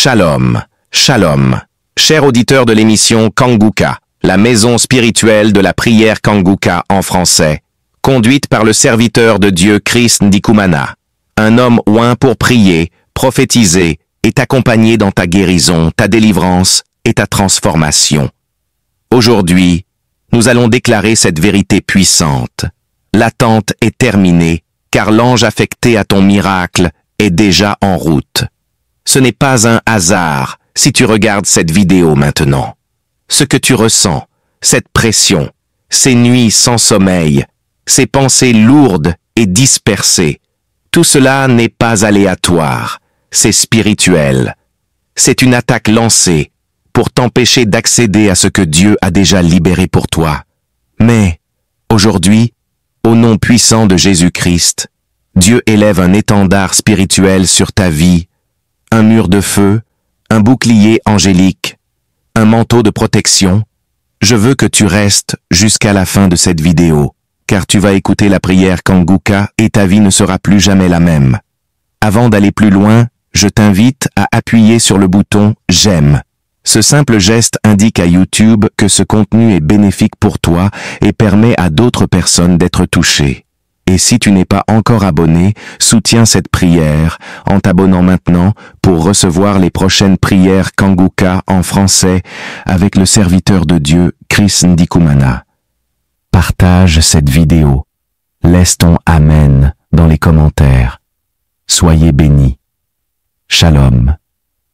Shalom, shalom. Chers auditeurs de l'émission Kanguka, la maison spirituelle de la prière Kanguka en français, conduite par le serviteur de Dieu Chris Ndikumana, un homme oint pour prier, prophétiser et t'accompagner dans ta guérison, ta délivrance et ta transformation. Aujourd'hui, nous allons déclarer cette vérité puissante. L'attente est terminée, car l'ange affecté à ton miracle est déjà en route. Ce n'est pas un hasard si tu regardes cette vidéo maintenant. Ce que tu ressens, cette pression, ces nuits sans sommeil, ces pensées lourdes et dispersées, tout cela n'est pas aléatoire, c'est spirituel. C'est une attaque lancée pour t'empêcher d'accéder à ce que Dieu a déjà libéré pour toi. Mais, aujourd'hui, au nom puissant de Jésus-Christ, Dieu élève un étendard spirituel sur ta vie, un mur de feu, un bouclier angélique, un manteau de protection. Je veux que tu restes jusqu'à la fin de cette vidéo, car tu vas écouter la prière Kanguka et ta vie ne sera plus jamais la même. Avant d'aller plus loin, je t'invite à appuyer sur le bouton « J'aime ». Ce simple geste indique à YouTube que ce contenu est bénéfique pour toi et permet à d'autres personnes d'être touchées. Et si tu n'es pas encore abonné, soutiens cette prière en t'abonnant maintenant pour recevoir les prochaines prières Kanguka en français avec le serviteur de Dieu Chris Ndikumana. Partage cette vidéo. Laisse ton Amen dans les commentaires. Soyez bénis. Shalom.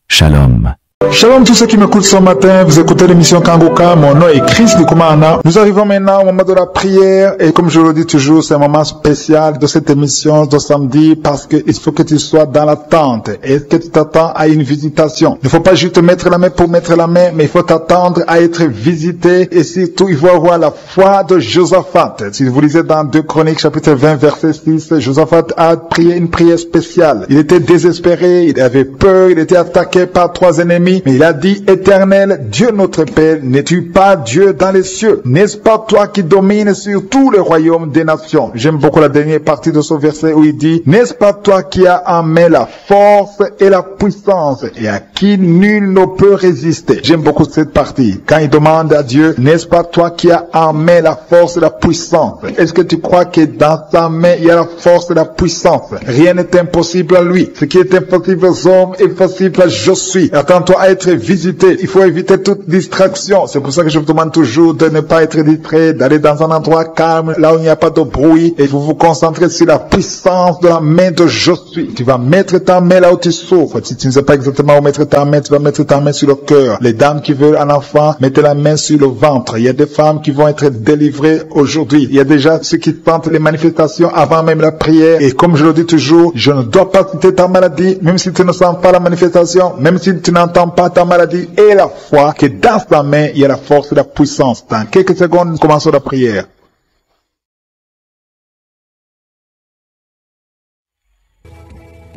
Shalom. Shalom tous ceux qui m'écoutent ce matin, vous écoutez l'émission Kanguka, mon nom est Chris Ndikumana. Nous arrivons maintenant au moment de la prière et comme je le dis toujours, c'est un moment spécial de cette émission de samedi parce qu'il faut que tu sois dans l'attente et que tu t'attends à une visitation. Il ne faut pas juste mettre la main pour mettre la main, mais il faut t'attendre à être visité et surtout il faut avoir la foi de Josaphat. Si vous lisez dans 2 Chroniques chapitre 20 verset 6, Josaphat a prié une prière spéciale. Il était désespéré, il avait peur, il était attaqué par 3 ennemis. Mais il a dit, Éternel, Dieu notre Père, n'es-tu pas Dieu dans les cieux? N'est-ce pas toi qui domines sur tous les royaumes des nations? J'aime beaucoup la dernière partie de ce verset où il dit, n'est-ce pas toi qui as en main la force et la puissance et à qui nul ne peut résister? J'aime beaucoup cette partie. Quand il demande à Dieu, n'est-ce pas toi qui as en main la force et la puissance? Est-ce que tu crois que dans ta main il y a la force et la puissance? Rien n'est impossible à lui. Ce qui est impossible aux hommes est possible à je suis. Attends-toi à être visité. Il faut éviter toute distraction. C'est pour ça que je vous demande toujours de ne pas être distrait, d'aller dans un endroit calme, là où il n'y a pas de bruit, et vous vous concentrez sur la puissance de la main de je suis. Tu vas mettre ta main là où tu souffres. Si tu ne sais pas exactement où mettre ta main, tu vas mettre ta main sur le cœur. Les dames qui veulent un enfant, mettez la main sur le ventre. Il y a des femmes qui vont être délivrées aujourd'hui. Il y a déjà ceux qui tentent les manifestations avant même la prière. Et comme je le dis toujours, je ne dois pas citer ta maladie, même si tu ne sens pas la manifestation, même si tu n'entends pas ta maladie, et la foi que dans ta main il y a la force et la puissance. Dans quelques secondes, nous commençons la prière.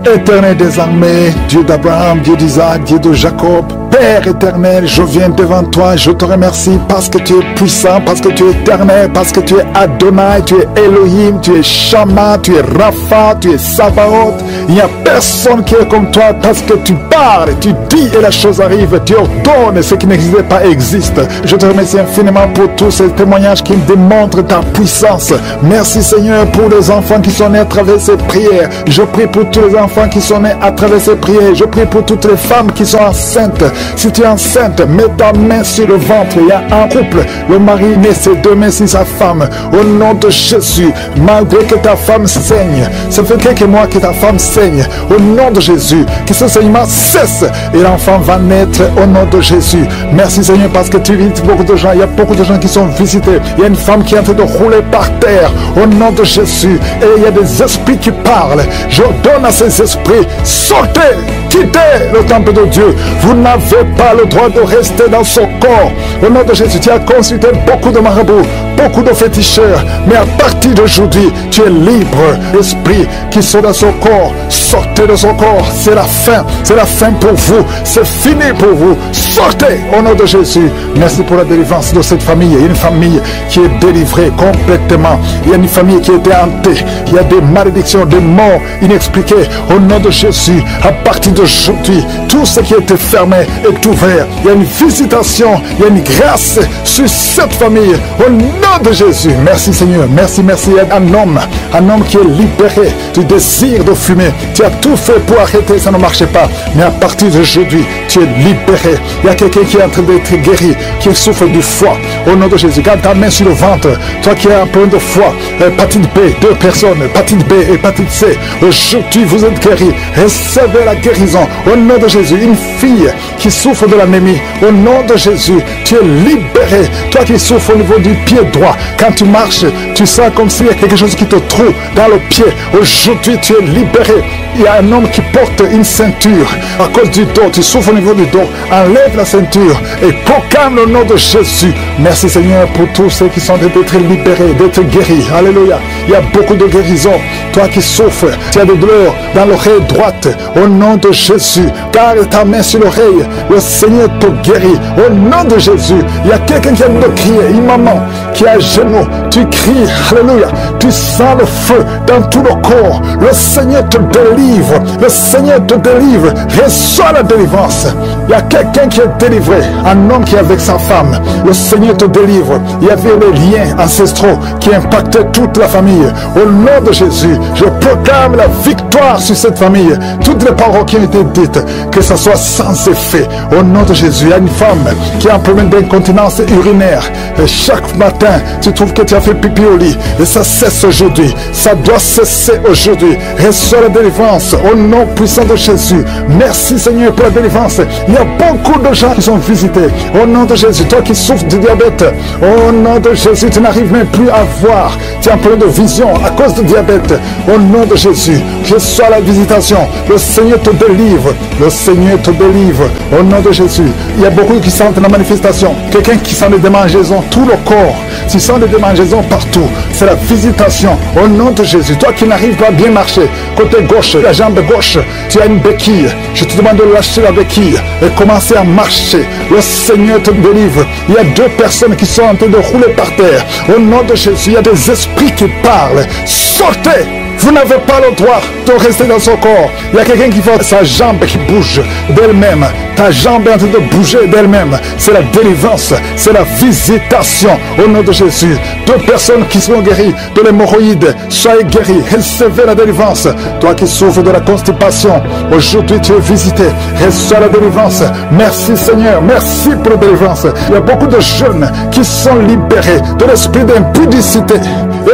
Éternel des armées, Dieu d'Abraham, Dieu d'Isaac, Dieu de Jacob, Père éternel, je viens devant toi, je te remercie parce que tu es puissant, parce que tu es éternel, parce que tu es Adonai, tu es Elohim, tu es Shama, tu es Rapha, tu es Sabaoth. Il n'y a personne qui est comme toi parce que tu parles, tu dis et la chose arrive, tu ordonnes, ce qui n'existait pas existe. Je te remercie infiniment pour tous ces témoignages qui me démontrent ta puissance. Merci Seigneur pour les enfants qui sont nés à travers ces prières. Je prie pour tous les enfants qui sont nés à travers ces prières. Je prie pour toutes les femmes qui sont enceintes. Si tu es enceinte, mets ta main sur le ventre. Il y a un couple, le mari met ses 2 mains sur sa femme. Au nom de Jésus, malgré que ta femme saigne, ça fait quelques mois que ta femme saigne. Au nom de Jésus, que ce saignement cesse et l'enfant va naître au nom de Jésus. Merci Seigneur parce que tu visites beaucoup de gens. Il y a beaucoup de gens qui sont visités. Il y a une femme qui est en train de rouler par terre. Au nom de Jésus. Et il y a des esprits qui parlent. J'ordonne à ces esprits, sortez, quittez le temple de Dieu. Vous n'avez pas le droit de rester dans ce corps. Au nom de Jésus, tu as consulté beaucoup de marabouts. beaucoup de féticheurs, mais à partir d'aujourd'hui, tu es libre. Esprit qui sont dans son corps, sortez de son corps. C'est la fin pour vous, c'est fini pour vous. Sortez au nom de Jésus. Merci pour la délivrance de cette famille. Il y a une famille qui est délivrée complètement. Il y a une famille qui a été hantée. Il y a des malédictions, des morts inexpliquées. Au nom de Jésus, à partir d'aujourd'hui, tout ce qui a été fermé est ouvert. Il y a une visitation, il y a une grâce sur cette famille. Au nom de Jésus, merci Seigneur, merci. Il y a un homme qui est libéré du désir de fumer. Tu as tout fait pour arrêter, ça ne marchait pas. Mais à partir d'aujourd'hui, tu es libéré. Il y a quelqu'un qui est en train d'être guéri, qui souffre du foie. Au nom de Jésus, garde ta main sur le ventre. Toi qui as un problème de foie, hépatite B, 2 personnes, hépatite B, hépatite C. Aujourd'hui, vous êtes guéris. Recevez la guérison. Au nom de Jésus, une fille qui souffre de l'anémie. Au nom de Jésus, tu es libéré. Toi qui souffres au niveau du pied droit, quand tu marches, tu sens comme s'il y a quelque chose qui te trouve dans le pied. Aujourd'hui, tu es libéré. Il y a un homme qui porte une ceinture à cause du dos. Tu souffres au niveau du dos. Enlève la ceinture et proclame le nom de Jésus. Merci Seigneur pour tous ceux qui sont d'être libérés, d'être guéris. Alléluia. Il y a beaucoup de guérisons. Toi qui souffres, tu as des douleurs dans l'oreille droite. Au nom de Jésus, garde ta main sur l'oreille. Le Seigneur te guérit. Au nom de Jésus, il y a quelqu'un qui a de crier. Une maman qui est à genoux. Tu cries. Alléluia. Tu sens le feu dans tout le corps. Le Seigneur te délivre. Le Seigneur te délivre. Reçois la délivrance. Il y a quelqu'un qui est délivré. Un homme qui est avec sa femme. Le Seigneur te délivre. Il y avait les liens ancestraux qui impactaient toute la famille. Au nom de Jésus, je proclame la victoire sur cette famille. Toutes les paroles qui ont été dites, que ce soit sans effet. Au nom de Jésus, il y a une femme qui a un problème d'incontinence urinaire. Et chaque matin, tu trouves que tu as fait pipi au lit. Et ça cesse aujourd'hui. Ça doit cesser aujourd'hui. Reçois la délivrance au nom puissant de Jésus. Merci Seigneur pour la délivrance. Il y a beaucoup de gens qui sont visités. Au nom de Jésus, toi qui souffres du diabète, au nom de Jésus, tu n'arrives même plus à voir. Tu as un problème de vision à cause du diabète. Au nom de Jésus, reçois la visitation. Le Seigneur te délivre. Le Seigneur te délivre. Au nom de Jésus, il y a beaucoup qui sentent la manifestation. Quelqu'un qui sent des démangeaisons, tout le corps. Tu sens des démangeaisons partout. C'est la visitation. Au nom de Jésus, toi qui n'arrives pas à bien marcher, côté gauche, la jambe gauche, tu as une béquille. Je te demande de lâcher la béquille et commencer à marcher. Le Seigneur te délivre. Il y a 2 personnes qui sont en train de rouler par terre. Au nom de Jésus, il y a des esprits qui parlent. Sortez! Vous n'avez pas le droit de rester dans son corps. Il y a quelqu'un qui voit sa jambe qui bouge d'elle-même. Ta jambe est en train de bouger d'elle-même. C'est la délivrance, c'est la visitation au nom de Jésus. 2 personnes qui sont guéries de l'hémorroïde, soyez guéris, recevez la délivrance. Toi qui souffres de la constipation, aujourd'hui tu es visité, reçois la délivrance. Merci Seigneur, merci pour la délivrance. Il y a beaucoup de jeunes qui sont libérés de l'esprit d'impudicité.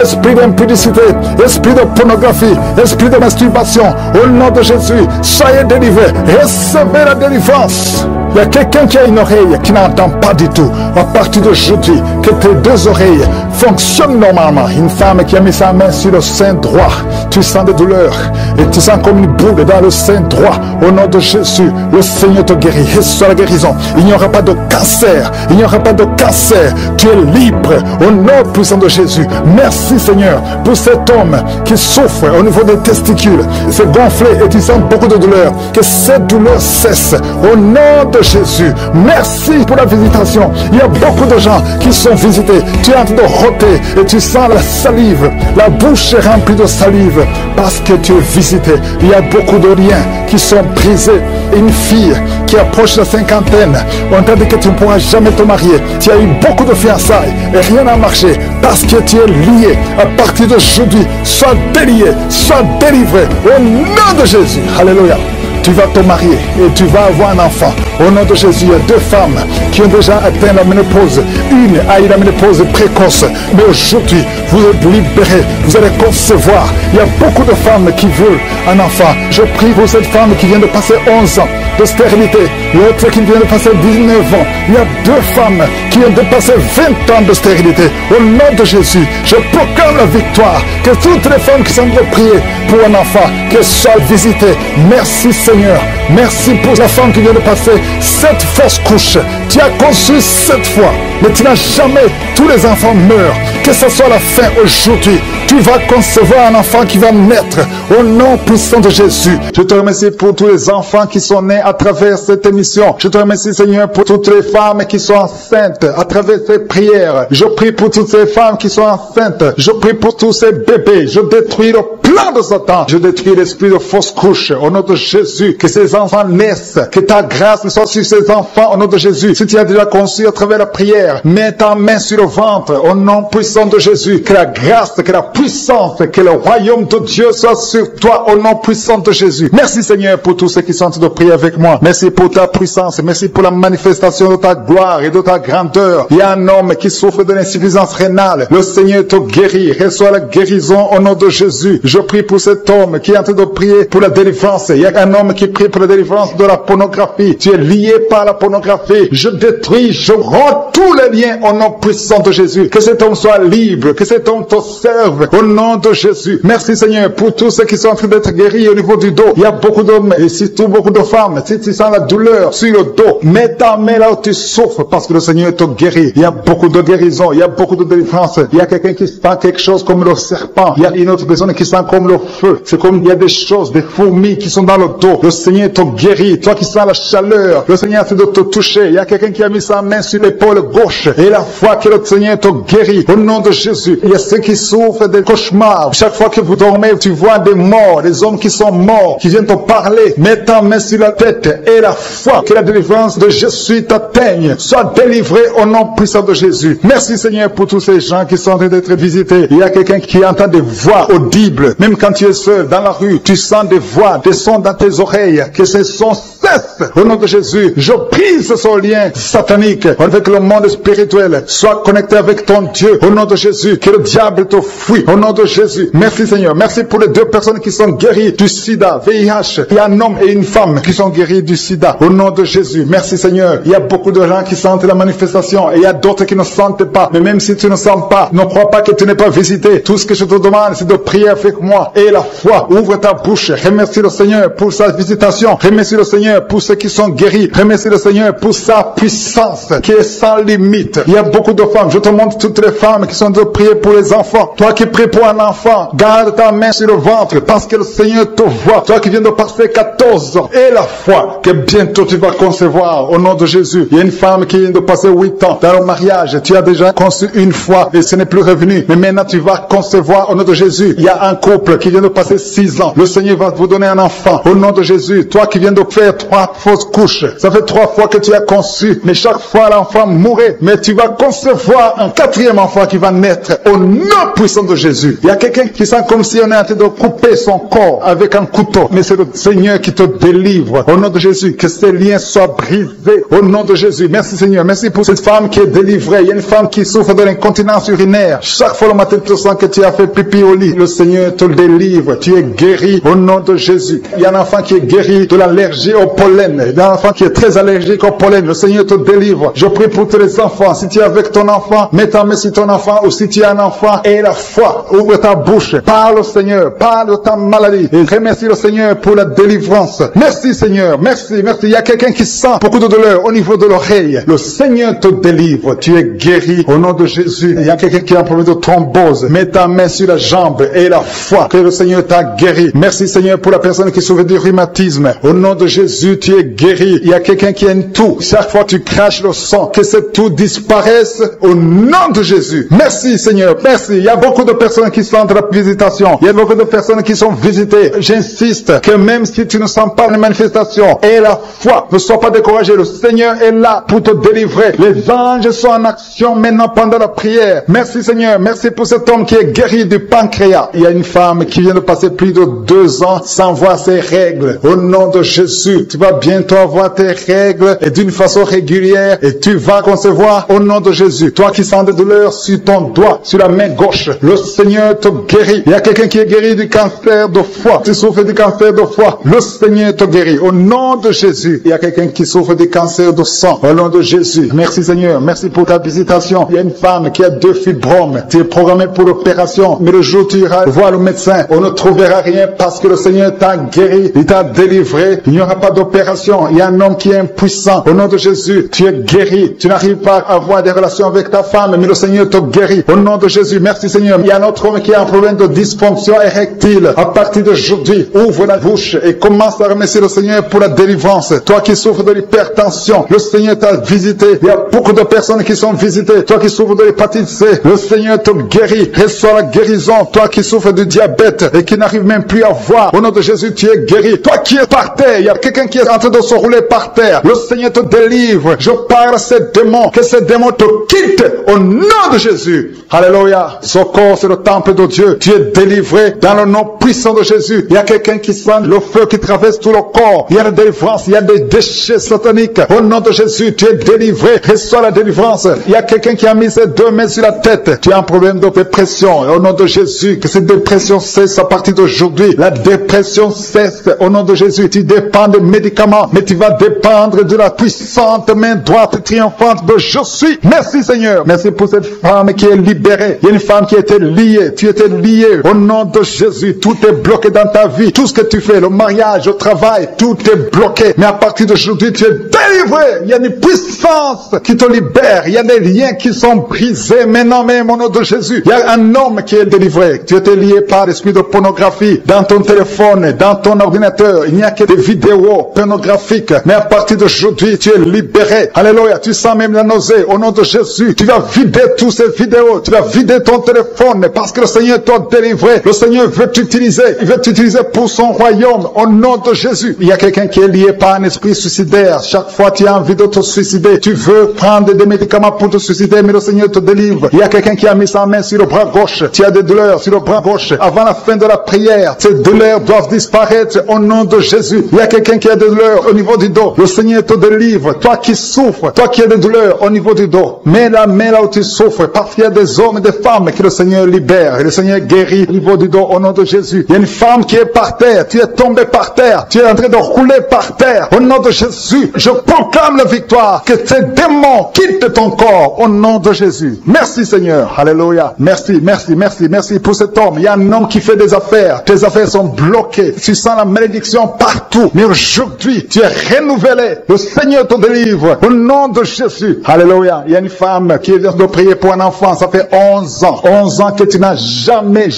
Esprit d'impudicité, esprit de pornographie, esprit de masturbation, au nom de Jésus, soyez délivrés, recevez la délivrance. Il y a quelqu'un qui a une oreille qui n'entend pas du tout. À partir d'aujourd'hui, que tes 2 oreilles fonctionnent normalement. Une femme qui a mis sa main sur le sein droit, tu sens des douleurs et tu sens comme une boule dans le sein droit. Au nom de Jésus, le Seigneur te guérit. Reçois la guérison. Il n'y aura pas de cancer. Il n'y aura pas de cancer. Tu es libre. Au nom puissant de Jésus. Merci Seigneur pour cet homme qui souffre au niveau des testicules. C'est gonflé et tu sens beaucoup de douleur. Que cette douleur cesse. Au nom de Jésus. Merci pour la visitation. Il y a beaucoup de gens qui sont visités. Tu es en train de roter et tu sens la salive. La bouche est remplie de salive parce que tu es visité. Il y a beaucoup de liens qui sont brisés. Une fille qui approche la cinquantaine, on t'a dit que tu ne pourras jamais te marier. Tu as eu beaucoup de fiançailles et rien n'a marché parce que tu es lié. À partir d'aujourd'hui, sois délié, sois délivré au nom de Jésus. Alléluia. Tu vas te marier et tu vas avoir un enfant. Au nom de Jésus, il y a 2 femmes qui ont déjà atteint la ménopause. Une a eu la ménopause précoce. Mais aujourd'hui, vous êtes libérés. Vous allez concevoir. Il y a beaucoup de femmes qui veulent un enfant. Je prie pour cette femme qui vient de passer 11 ans de stérilité. L'autre qui vient de passer 19 ans. Il y a 2 femmes qui ont dépassé 20 ans de stérilité. Au nom de Jésus, je proclame la victoire. Que toutes les femmes qui sont de prier pour un enfant, qu'elles soient visitées. Merci Seigneur. Merci pour la femme qui vient de passer 7 fausses couches. Tu as conçu 7 fois, mais tu n'as jamais. Tous les enfants meurent. Que ce soit la fin aujourd'hui, tu vas concevoir un enfant qui va naître au nom puissant de Jésus. Je te remercie pour tous les enfants qui sont nés à travers cette émission. Je te remercie Seigneur pour toutes les femmes qui sont enceintes à travers ces prières. Je prie pour toutes ces femmes qui sont enceintes. Je prie pour tous ces bébés. Je détruis le plan de Satan. Je détruis l'esprit de fausse couche au nom de Jésus. Que ces enfants naissent. Que ta grâce soit sur ces enfants au nom de Jésus. Si tu as déjà conçu à travers la prière, mets ta main sur le ventre au nom puissant de Jésus. Que la grâce, que la puissance, que le royaume de Dieu soit sur toi au nom puissant de Jésus. Merci Seigneur pour tous ceux qui sont en train de prier avec moi. Merci pour ta puissance. Merci pour la manifestation de ta gloire et de ta grandeur. Il y a un homme qui souffre de l'insuffisance rénale. Le Seigneur te guérit. Reçois la guérison au nom de Jésus. Je prie pour cet homme qui est en train de prier pour la délivrance. Il y a un homme qui prie pour la délivrance de la pornographie. Tu es lié par la pornographie. Je détruis, je rends tous les liens au nom puissant de Jésus. Que cet homme soit libre. Que cet homme te serve au nom de Jésus. Merci Seigneur pour tous ceux qui sont en train d'être guéris au niveau du dos. Il y a beaucoup d'hommes et surtout beaucoup de femmes. Si tu sens la douleur sur le dos, mets ta main là où tu souffres parce que le Seigneur te guérit. Il y a beaucoup de guérison. Il y a beaucoup de délivrance. Il y a quelqu'un qui sent quelque chose comme le serpent. Il y a une autre personne qui sent comme le feu. C'est comme il y a des choses, des fourmis qui sont dans le dos. Le Seigneur te guérit. Toi qui sens la chaleur, le Seigneur essaie de te toucher. Il y a quelqu'un qui a mis sa main sur l'épaule gauche et la foi que le Seigneur te guérit au nom de Jésus. Il y a ceux qui souffrent des cauchemars. Chaque fois que vous dormez, tu vois des morts, des hommes qui sont morts, qui viennent te parler. Mets ta main sur la tête et la foi que la délivrance de Jésus t'atteigne. Sois délivré au nom puissant de Jésus. Merci Seigneur pour tous ces gens qui sont en train d'être visités. Il y a quelqu'un qui entend des voix audibles. Même quand tu es seul dans la rue, tu sens des voix, des sons dans tes oreilles. Que ces sons cessent au nom de Jésus. Je brise ce lien satanique avec le monde spirituel. Sois connecté avec ton Dieu au nom de Jésus. Que le diable te fuit au nom de Jésus. Merci Seigneur. Merci pour les 2 personnes qui sont guéries du sida, VIH. Il y a un homme et une femme qui sont guéris du sida au nom de Jésus. Merci Seigneur. Il y a beaucoup de gens qui sentent la manifestation et il y a d'autres qui ne sentent pas. Mais même si tu ne sens pas, ne crois pas que tu n'es pas visité. Tout ce que je te demande, c'est de prier avec moi et la foi. Ouvre ta bouche. Remercie le Seigneur pour sa visitation. Remercie le Seigneur pour ceux qui sont guéris. Remercie le Seigneur pour sa puissance qui est sans limite. Il y a beaucoup de femmes. Je te montre toutes les femmes qui sont de prier pour les enfants. Toi qui pries pour un enfant, garde ta main sur le ventre parce que le Seigneur te voit. Toi qui viens de passer 14 ans et la foi que bientôt tu vas concevoir au nom de Jésus. Il y a une femme qui vient de passer 8 ans dans le mariage. Tu as déjà conçu une fois et ce n'est plus revenu. Mais maintenant tu vas concevoir au nom de Jésus. Il y a un couple qui vient de passer 6 ans. Le Seigneur va vous donner un enfant au nom de Jésus. Toi qui viens de faire 3 fausses couches. Ça fait 3 fois que tu as conçu. Mais chaque fois l'enfant mourait. Mais tu vas concevoir un 4e enfant qui va naître au nom puissant de Jésus. Il y a quelqu'un qui sent comme si on est en train de couper son corps avec un couteau. Mais c'est le Seigneur qui te délivre. Au nom de Jésus, que ces liens soient brisés. Au nom de Jésus. Merci Seigneur. Merci pour cette femme qui est délivrée. Il y a une femme qui souffre de l'incontinence urinaire. Chaque fois le matin, tu sens que tu as fait pipi au lit. Le Seigneur te délivre. Tu es guéri au nom de Jésus. Il y a un enfant qui est guéri de l'allergie au pollen. Il y a un enfant qui est très allergique au pollen. Le Seigneur te délivre. Je prie pour tous les enfants. Si tu es avec ton enfant, mets ta main sur ton enfant, ou si tu as un enfant, et la foi. Ouvre ta bouche. Parle au Seigneur. Parle de ta maladie. Et remercie le Seigneur pour la délivrance. Merci Seigneur. Merci, merci. Il y a quelqu'un qui sent beaucoup de douleur au niveau de l'oreille. Le Seigneur te délivre. Tu es guéri au nom de Jésus. Il y a quelqu'un qui a un problème de thrombose. Mets ta main sur la jambe et la foi que le Seigneur t'a guéri. Merci Seigneur pour la personne qui souffre du rhumatisme. Au nom de Jésus, tu es guéri. Il y a quelqu'un qui a une toux. Chaque fois tu craches le sang, que cette toux disparaisse au nom de Jésus. Merci Seigneur. Merci. Il y a beaucoup de personnes qui sentent la visitation. Il y a beaucoup de personnes qui sont visitées. J'insiste que même si tu ne sens pas les manifestations et la foi, ne sois pas découragé. Le Seigneur est là pour te délivrer. Les anges sont en action maintenant pendant la prière. Merci Seigneur. Merci pour cet homme qui est guéri du pancréas. Il y a une femme qui vient de passer plus de 2 ans sans voir ses règles. Au nom de Jésus, tu vas bientôt avoir tes règles et d'une façon régulière et tu vas concevoir au nom de Jésus. Toi qui sens des douleurs sur ton doigt, sur la main gauche, le Seigneur te guérit. Il y a quelqu'un qui est guéri du cancer de foie. Tu souffres du cancer de foie. Le Seigneur te guérit au nom de Jésus. Il y a quelqu'un qui souffre de cancer de sang. Au nom de Jésus. Merci Seigneur. Merci pour ta visitation. Il y a une femme qui a 2 fibromes. Tu es programmé pour l'opération. Mais le jour où tu iras voir le médecin, on ne trouvera rien parce que le Seigneur t'a guéri. Il t'a délivré. Il n'y aura pas d'opération. Il y a un homme qui est impuissant. Au nom de Jésus, tu es guéri. Tu n'arrives pas à avoir des relations avec ta femme, mais le Seigneur te guérit. Au nom de Jésus. Merci Seigneur. Il y a un autre homme qui a un problème de dysfonction érectile. À partir d'aujourd'hui, ouvre la bouche et commence à remercier le Seigneur pour la délivrance. Toi qui souffres de l'hypertension, le Seigneur t'a visité. Il y a beaucoup de personnes qui sont visitées. Toi qui souffres de l'hépatite C, le Seigneur te guérit. Reçois la guérison. Toi qui souffres de diabète et qui n'arrive même plus à voir, au nom de Jésus, tu es guéri. Toi qui es par terre, il y a quelqu'un qui est en train de se rouler par terre. Le Seigneur te délivre. Je parle à ces démons. Que ces démons te quittent au nom de Jésus. Alléluia. Ce corps, c'est le temple de Dieu. Tu es délivré dans le nom puissant de Jésus. Il y a quelqu'un qui sent le feu qui traverse tout le corps. Il y a la délivrance. Il y a des déchets sataniques. Au nom de Jésus, tu es délivré. Reçois la délivrance. Il y a quelqu'un qui a mis ses 2 mains sur la tête. Tu as un problème de dépression. Au nom de Jésus, que cette dépression cesse à partir d'aujourd'hui. La dépression cesse. Au nom de Jésus, tu dépends de médicaments, mais tu vas dépendre de la puissante main droite triomphante de Je suis. Merci Seigneur. Merci pour cette femme qui est libérée. Il y a une femme qui était liée. Tu étais lié. Au nom de Jésus, tout est bloqué dans ta vie. Tout ce que tu fais, le mariage, le travail, tout est bloqué. Mais à partir d'aujourd'hui, tu es délivré. Il y a une puissance qui te libère. Il y a des liens qui sont brisés. Maintenant même, au nom de Jésus, il y a un homme qui est délivré. Tu étais lié par l'esprit de pornographie dans ton téléphone, dans ton ordinateur. Il n'y a que des vidéos pornographiques. Mais à partir d'aujourd'hui, tu es libéré. Alléluia. Tu sens même la nausée. Au nom de Jésus, tu vas vider toutes ces vidéos. Tu vas vider ton téléphone parce que le Seigneur t'a délivré. Le Seigneur veut t'utiliser. Il veut t'utiliser pour son royaume. Au nom de Jésus. Il y a quelqu'un qui est lié par un esprit suicidaire. Chaque fois tu as envie de te suicider, tu veux prendre des médicaments pour te suicider, mais le Seigneur te délivre. Il y a quelqu'un qui a mis sa main sur le bras gauche. Tu as des douleurs sur le bras gauche. Avant la fin de la prière, ces douleurs doivent disparaître au nom de Jésus. Il y a quelqu'un qui a des douleurs au niveau du dos. Le Seigneur te délivre. Toi qui souffres, toi qui as des douleurs au niveau du dos, mets la main là où tu souffres, parce qu'il y a des hommes et des femmes que le Seigneur libère. Et le Seigneur guérit au niveau du dos au nom de Jésus. Il y a une femme qui est par terre. Tu es tombé par terre. Tu es en train de rouler par terre. Au nom de Jésus, je proclame la victoire. Que ces démons quittent ton corps au nom de Jésus. Merci Seigneur. Alléluia. Merci, merci, merci, merci pour cet homme. Il y a un homme qui fait des affaires. Tes affaires sont bloquées. Tu sens la malédiction partout. Mais aujourd'hui, tu es renouvelé. Le Seigneur te délivre au nom de Jésus. Alléluia. Il y a une femme qui vient de prier pour un enfant. Ça fait 11 ans. 11 ans que tu n'as jamais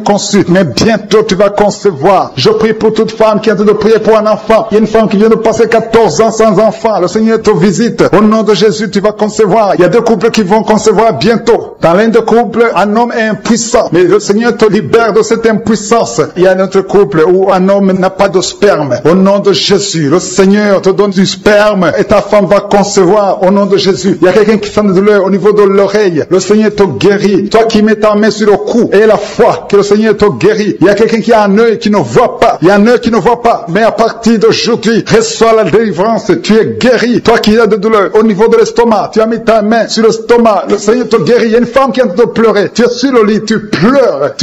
conçu. Mais bientôt tu vas concevoir. Je prie pour toute femme qui est en train de prier pour un enfant. Il y a une femme qui vient de passer 14 ans sans enfant. Le Seigneur te visite. Au nom de Jésus, tu vas concevoir. Il y a 2 couples qui vont concevoir bientôt. Dans l'un des couples, un homme est impuissant. Mais le Seigneur te libère de cette impuissance. Il y a un autre couple où un homme n'a pas de sperme. Au nom de Jésus, le Seigneur te donne du sperme et ta femme va concevoir au nom de Jésus. Il y a quelqu'un qui sent de douleur au niveau de l'oreille. Le Seigneur te guérit. Toi qui mets ta main sur le cou et la foi que le Seigneur te guérit. Il y a quelqu'un qui a un œil qui ne voit pas. Il y a un œil qui ne voit pas. Mais à partir d'aujourd'hui, reçois la délivrance. Tu es guéri. Toi qui as de douleur au niveau de l'estomac, tu as mis ta main sur l'estomac. Le Seigneur te guérit. Il y a une femme qui est en train de pleurer. Tu es sur le lit, tu pleures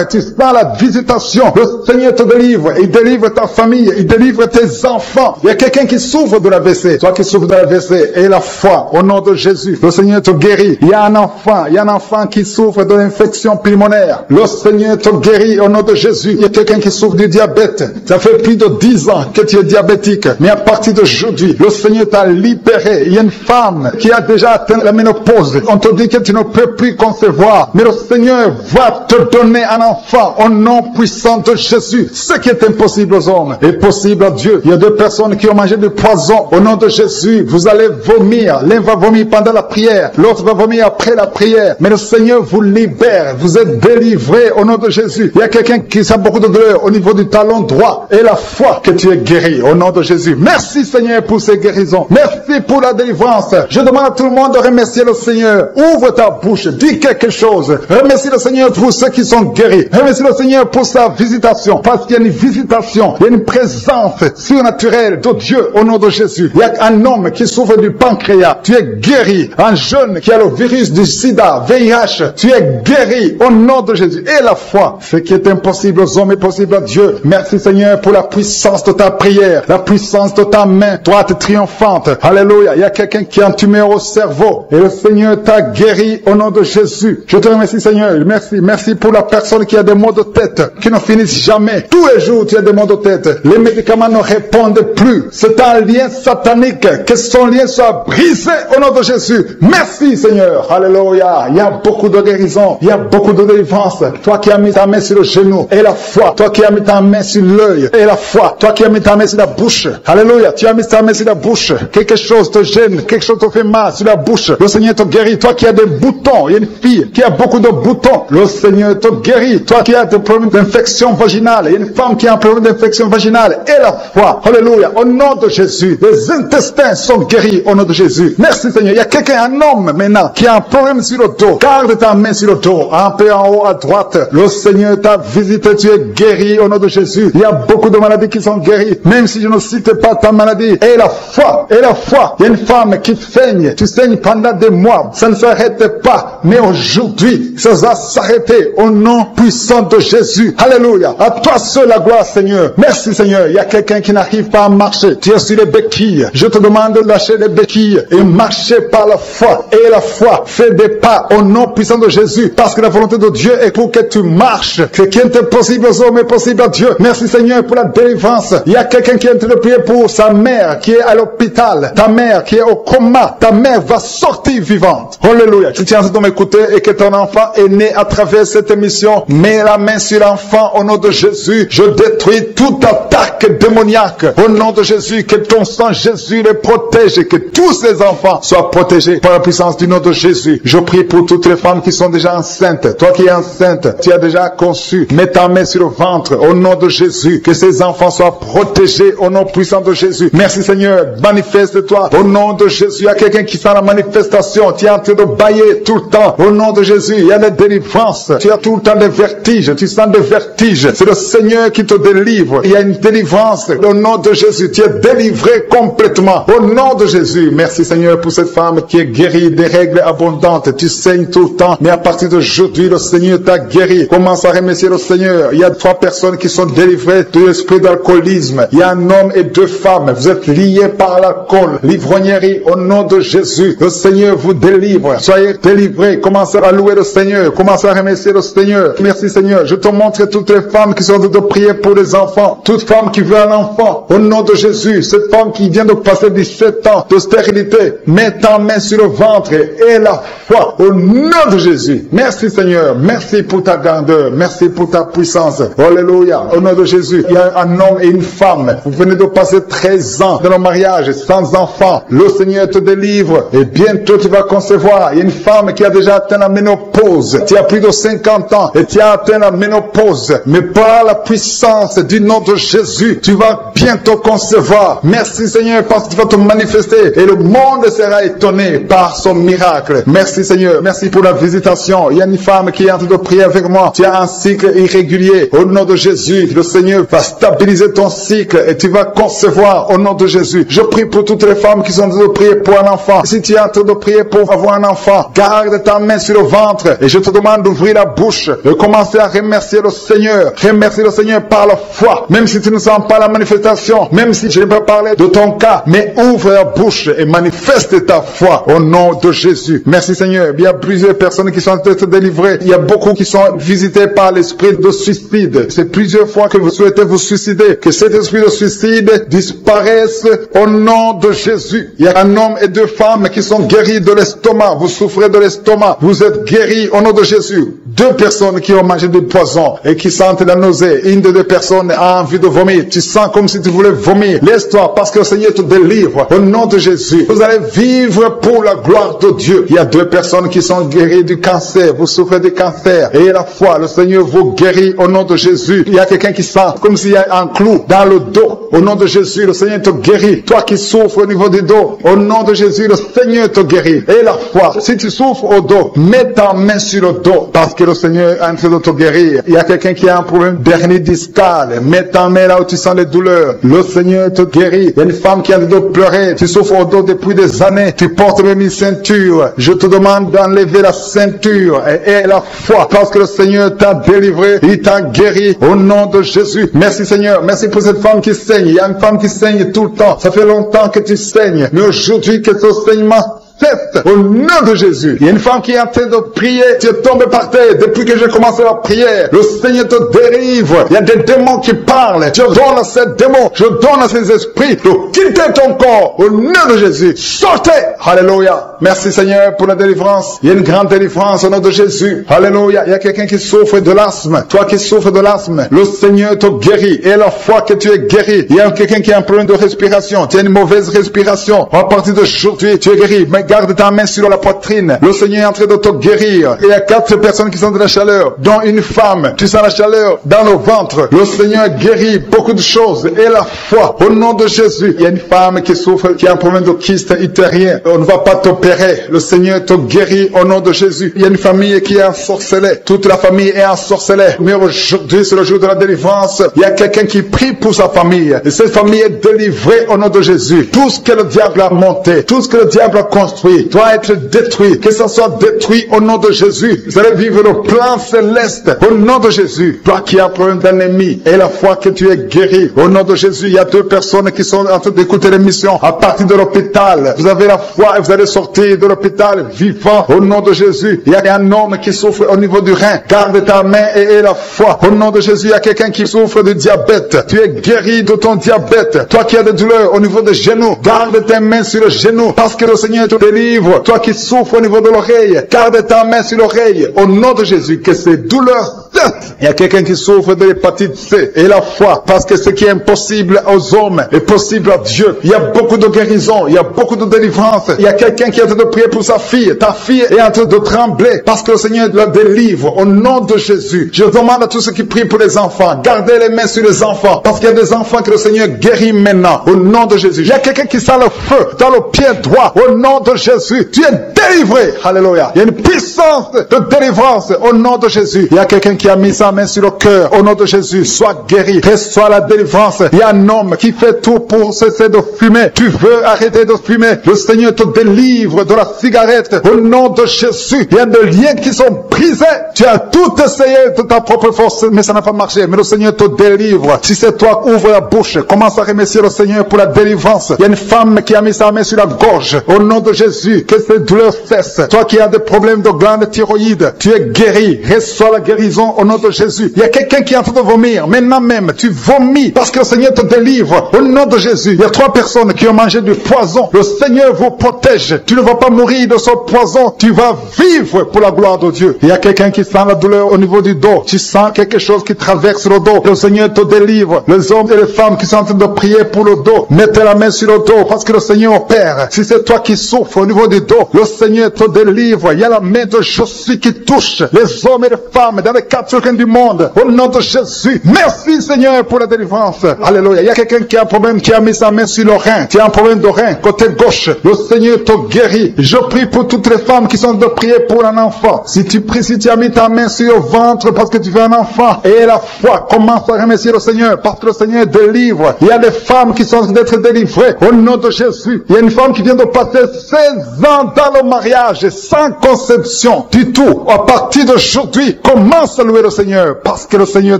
et tu sens la visitation. Le Seigneur te délivre. Il délivre ta famille. Il délivre tes enfants. Il y a quelqu'un qui souffre de l'AVC. Toi qui souffres de l'AVC et la foi au nom de Jésus. Le Seigneur te guérit. Il y a un enfant qui souffre de l'infection pulmonaire. Le Seigneur te guérit au nom de Jésus. Il y a quelqu'un qui souffre du diabète. Ça fait plus de 10 ans que tu es diabétique. Mais à partir d'aujourd'hui, le Seigneur t'a libéré. Il y a une femme qui a déjà atteint la ménopause. On te dit que tu ne peux plus concevoir. Mais le Seigneur va te donner un enfant au nom puissant de Jésus. Ce qui est impossible aux hommes est possible à Dieu. Il y a 2 personnes qui ont mangé du poison. Au nom de Jésus, vous allez vomir. L'un va vomir pendant la prière. L'autre va vomir après la prière. Mais le Seigneur vous libère. Vous êtes délivrés au nom de Jésus. Il y a quelqu'un qui sent beaucoup de douleur au niveau du talon droit. Et la foi que tu es guéri au nom de Jésus. Merci Seigneur pour ces guérisons. Merci Merci pour la délivrance. Je demande à tout le monde de remercier le Seigneur. Ouvre ta bouche, dis quelque chose. Remercie le Seigneur pour ceux qui sont guéris. Remercie le Seigneur pour sa visitation. Parce qu'il y a une visitation, il y a une présence surnaturelle de Dieu au nom de Jésus. Il y a un homme qui souffre du pancréas. Tu es guéri. Un jeune qui a le virus du sida, VIH. Tu es guéri au nom de Jésus. Et la foi, ce qui est impossible aux hommes est possible à Dieu. Merci Seigneur pour la puissance de ta prière, la puissance de ta main droite triomphante. Alléluia. Il y a quelqu'un qui a un tumeur au cerveau et le Seigneur t'a guéri au nom de Jésus. Je te remercie Seigneur. Merci. Merci pour la personne qui a des maux de tête qui ne finissent jamais. Tous les jours tu as des maux de tête. Les médicaments ne répondent plus. C'est un lien satanique. Que son lien soit brisé au nom de Jésus. Merci Seigneur. Alléluia. Il y a beaucoup de guérison. Il y a beaucoup de délivrance. Toi qui as mis ta main sur le genou et la foi. Toi qui as mis ta main sur l'œil et la foi. Toi qui as mis ta main sur la bouche. Alléluia. Tu as mis ta main sur la bouche. Quelque chose te gêne. Quelque chose te fait mal sur la bouche. Le Seigneur te guérit. Toi qui as des boutons. Il y a une fille qui a beaucoup de boutons. Le Seigneur te guérit. Toi qui as des problèmes d'infection vaginale. Il y a une femme qui a un problème d'infection vaginale. Et la foi. Alléluia. Au nom de Jésus. Les intestins sont guéris au nom de Jésus. Merci Seigneur. Il y a quelqu'un, un homme maintenant, qui a un problème sur le dos. Garde ta main sur le dos. Un peu en haut à droite. Le Seigneur t'a visité. Tu es guéri au nom de Jésus. Il y a beaucoup de maladies qui sont guéries. Même si je ne cite pas ta maladie. Et la foi. Et la foi. Il y a une femme qui saigne. Tu saignes pendant des mois. Ça ne s'arrête pas. Mais aujourd'hui, ça va s'arrêter au nom puissant de Jésus. Alléluia. À toi seul la gloire, Seigneur. Merci, Seigneur. Il y a quelqu'un qui n'arrive pas à marcher. Tu es sur les béquilles. Je te demande de lâcher les béquilles et marcher par la foi. Et la foi fait des pas au nom puissant de Jésus. Parce que la volonté de Dieu est pour que tu marches. Ce qui est impossible aux hommes est possible à Dieu. Merci, Seigneur, pour la délivrance. Il y a quelqu'un qui est en train de prier pour sa mère qui est à l'hôpital. Ta mère qui est au coma. Ta mère va sortir vivante. Alléluia. Tu tiens de m'écouter et que ton enfant est né à travers cette émission. Mets la main sur l'enfant au nom de Jésus. Je détruis toute attaque démoniaque. Au nom de Jésus, que ton sang Jésus les protège et que tous ces enfants soient protégés par la puissance du nom de Jésus. Je prie pour toutes les femmes qui sont déjà enceintes. Toi qui es enceinte, tu as déjà conçu. Mets ta main sur le ventre au nom de Jésus. Que ces enfants soient protégés au nom puissant de Jésus. Merci Seigneur. Manifeste-toi au nom de Jésus. Il y a quelqu'un qui sent la manifestation. Tu es en train de bailler tout le temps. Au nom de Jésus, il y a des délivrances. Tu as tout le temps des vertiges. Tu sens des vertiges. C'est le Seigneur qui te délivre. Il y a une délivrance. Au nom de Jésus, tu es délivré complètement. Au nom de Jésus. Merci Seigneur pour cette femme qui est guérie des règles abondantes. Tu saignes tout le temps. Mais à partir d'aujourd'hui, le Seigneur t'a guéri. Commence à remercier le Seigneur. Il y a 3 personnes qui sont délivrées de l'esprit d'alcoolisme. Il y a un homme et 2 femmes. Vous êtes liés par l'alcool. L'ivrognerie. Au nom de Jésus. Le Seigneur vous délivre. Soyez délivrés. Commencez à louer le Seigneur. Commencez à remercier le Seigneur. Merci Seigneur. Je te montre toutes les femmes qui sont en train de prier pour les enfants. Toute femme qui veut un enfant. Au nom de Jésus. Cette femme qui vient de passer 17 ans de stérilité. Mets ta main sur le ventre et la foi. Au nom de Jésus. Merci Seigneur. Merci pour ta grandeur. Merci pour ta puissance. Alléluia. Au nom de Jésus. Il y a un homme et une femme. Vous venez de passer 13 ans dans le mariage sans enfant. Le Seigneur te délivre. Et bientôt tu vas concevoir. Il y a une femme qui a déjà atteint la ménopause. Tu as plus de 50 ans et tu as atteint la ménopause. Mais par la puissance du nom de Jésus, tu vas bientôt concevoir. Merci Seigneur parce que tu vas te manifester et le monde sera étonné par son miracle. Merci Seigneur. Merci pour la visitation. Il y a une femme qui est en train de prier avec moi. Tu as un cycle irrégulier. Au nom de Jésus, le Seigneur va stabiliser ton cycle et tu vas concevoir au nom de Jésus. Je prie pour toutes les femmes qui sont en train de prier pour un enfant. Si tu es en train de prier pour avoir un enfant, garde ta main sur le ventre et je te demande d'ouvrir la bouche et commencer à remercier le Seigneur. Remercier le Seigneur par la foi. Même si tu ne sens pas la manifestation, même si je n'ai pas parlé de ton cas, mais ouvre la bouche et manifeste ta foi au nom de Jésus. Merci Seigneur. Il y a plusieurs personnes qui sont en train de se délivrer. Il y a beaucoup qui sont visités par l'esprit de suicide. C'est plusieurs fois que vous souhaitez vous suicider. Que cet esprit de suicide disparaisse au nom de Jésus. Il y a un homme et 2 femmes qui sont guéris de l'estomac. Vous souffrez de l'estomac. Vous êtes guéris au nom de Jésus. 2 personnes qui ont mangé du poison et qui sentent la nausée. Une des 2 personnes a envie de vomir. Tu sens comme si tu voulais vomir. Laisse-toi parce que le Seigneur te délivre. Au nom de Jésus, vous allez vivre pour la gloire de Dieu. Il y a 2 personnes qui sont guéries du cancer. Vous souffrez du cancer. Et la foi, le Seigneur vous guérit au nom de Jésus. Il y a quelqu'un qui sent comme s'il y a un clou dans le dos. Au nom de Jésus, le Seigneur te guérit. Toi qui souffres au niveau du dos, au nom de Jésus, le Seigneur te guérit. Et la foi, si tu souffres au dos, mets ta main sur le dos parce que le Seigneur est en train de te guérir. Il y a quelqu'un qui a un problème d'hernie discale. Mets ta main là où tu sens les douleurs. Le Seigneur te guérit. Il y a une femme qui a de pleurer. Tu souffres au dos depuis des années. Tu portes même une ceinture. Je te demande d'enlever la ceinture et la foi parce que le Seigneur t'a délivré. Il t'a guéri au nom de Jésus. Merci Seigneur. Merci pour cette femme qui saigne. Il y a une femme qui saigne tout le temps. Ça fait longtemps que tu saignes. Mais aujourd'hui que ce saignement cesse au nom de Jésus. Il y a une femme qui est en train de prier. Tu es tombé par terre depuis que j'ai commencé la prière. Le Seigneur te délivre. Il y a des démons qui parlent. Je donne à ces démons, je donne à ces esprits de quitter ton corps au nom de Jésus. Sortez. Alléluia. Merci Seigneur pour la délivrance. Il y a une grande délivrance au nom de Jésus. Alléluia. Il y a quelqu'un qui souffre de l'asthme. Toi qui souffres de l'asthme, le Seigneur te guérit. Et la fois que tu es guéri, il y a quelqu'un qui a un problème de respiration. Tu as une mauvaise respiration. À partir d'aujourd'hui, tu es guéri. Mais garde ta main sur la poitrine. Le Seigneur est en train de te guérir. Il y a 4 personnes qui sont de la chaleur, dont une femme. Tu sens la chaleur dans le ventre. Le Seigneur guérit beaucoup de choses. Et la foi, au nom de Jésus. Il y a une femme qui souffre, qui a un problème de kyste utérien. On ne va pas t'opérer. Le Seigneur te guérit au nom de Jésus. Il y a une famille qui est ensorcelée. Toute la famille est ensorcelée. Mais aujourd'hui, c'est le jour de la délivrance. Il y a quelqu'un qui prie pour sa famille. Et cette famille est délivrée au nom de Jésus. Tout ce que le diable a monté, tout ce que le diable a construit, doit être détruit, que ça soit détruit au nom de Jésus. Vous allez vivre le plan céleste au nom de Jésus. Toi qui as un problème d'ennemi et la foi que tu es guéri au nom de Jésus. Il y a 2 personnes qui sont en train d'écouter l'émission à partir de l'hôpital. Vous avez la foi et vous allez sortir de l'hôpital vivant au nom de Jésus. Il y a un homme qui souffre au niveau du rein. Garde ta main et la foi au nom de Jésus. Il y a quelqu'un qui souffre de diabète. Tu es guéri de ton diabète. Toi qui as des douleurs au niveau des genoux, garde tes mains sur le genou parce que le Seigneur te délivre. Toi qui souffres au niveau de l'oreille, garde ta main sur l'oreille au nom de Jésus, que ces douleurs cessent. Il y a quelqu'un qui souffre de l'hépatite C et la foi, parce que ce qui est impossible aux hommes est possible à Dieu. Il y a beaucoup de guérison, il y a beaucoup de délivrance. Il y a quelqu'un qui est en train de prier pour sa fille. Ta fille est en train de trembler parce que le Seigneur la délivre au nom de Jésus. Je demande à tous ceux qui prient pour les enfants, gardez les mains sur les enfants parce qu'il y a des enfants que le Seigneur guérit maintenant au nom de Jésus. Il y a quelqu'un qui sent le feu dans le pied droit au nom de Jésus. Tu es délivré. Alléluia. Il y a une puissance de délivrance au nom de Jésus. Il y a quelqu'un qui a mis sa main sur le cœur au nom de Jésus. Sois guéri. Reçois la délivrance. Il y a un homme qui fait tout pour cesser de fumer. Tu veux arrêter de fumer. Le Seigneur te délivre de la cigarette au nom de Jésus. Il y a des liens qui sont brisés. Tu as tout essayé de ta propre force, mais ça n'a pas marché. Mais le Seigneur te délivre. Si c'est toi, ouvre la bouche. Commence à remercier le Seigneur pour la délivrance. Il y a une femme qui a mis sa main sur la gorge au nom de Jésus. Que cette douleur cesse. Toi qui as des problèmes de glande thyroïde, tu es guéri. Reçois la guérison au nom de Jésus. Il y a quelqu'un qui est en train de vomir. Maintenant même, tu vomis parce que le Seigneur te délivre au nom de Jésus. Il y a 3 personnes qui ont mangé du poison. Le Seigneur vous protège. Tu ne vas pas mourir de ce poison. Tu vas vivre pour la gloire de Dieu. Il y a quelqu'un qui sent la douleur au niveau du dos. Tu sens quelque chose qui traverse le dos. Le Seigneur te délivre. Les hommes et les femmes qui sont en train de prier pour le dos, mettez la main sur le dos parce que le Seigneur opère. Si c'est toi qui souffres au niveau du dos, le Seigneur te délivre. Il y a la main de Jésus qui touche les hommes et les femmes dans les 4 coins du monde. Au nom de Jésus. Merci Seigneur pour la délivrance. Alléluia. Il y a quelqu'un qui a un problème, qui a mis sa main sur le rein. Tu as un problème de rein, côté gauche. Le Seigneur te guérit. Je prie pour toutes les femmes qui sont de prier pour un enfant. Si tu pries, si tu as mis ta main sur le ventre parce que tu veux un enfant, et la foi, commence à remercier le Seigneur parce que le Seigneur délivre. Il y a des femmes qui sont d'être délivrées au nom de Jésus. Il y a une femme qui vient de passer 16 ans dans le mariage sans conception du tout. À partir d'aujourd'hui, commence à louer le Seigneur parce que le Seigneur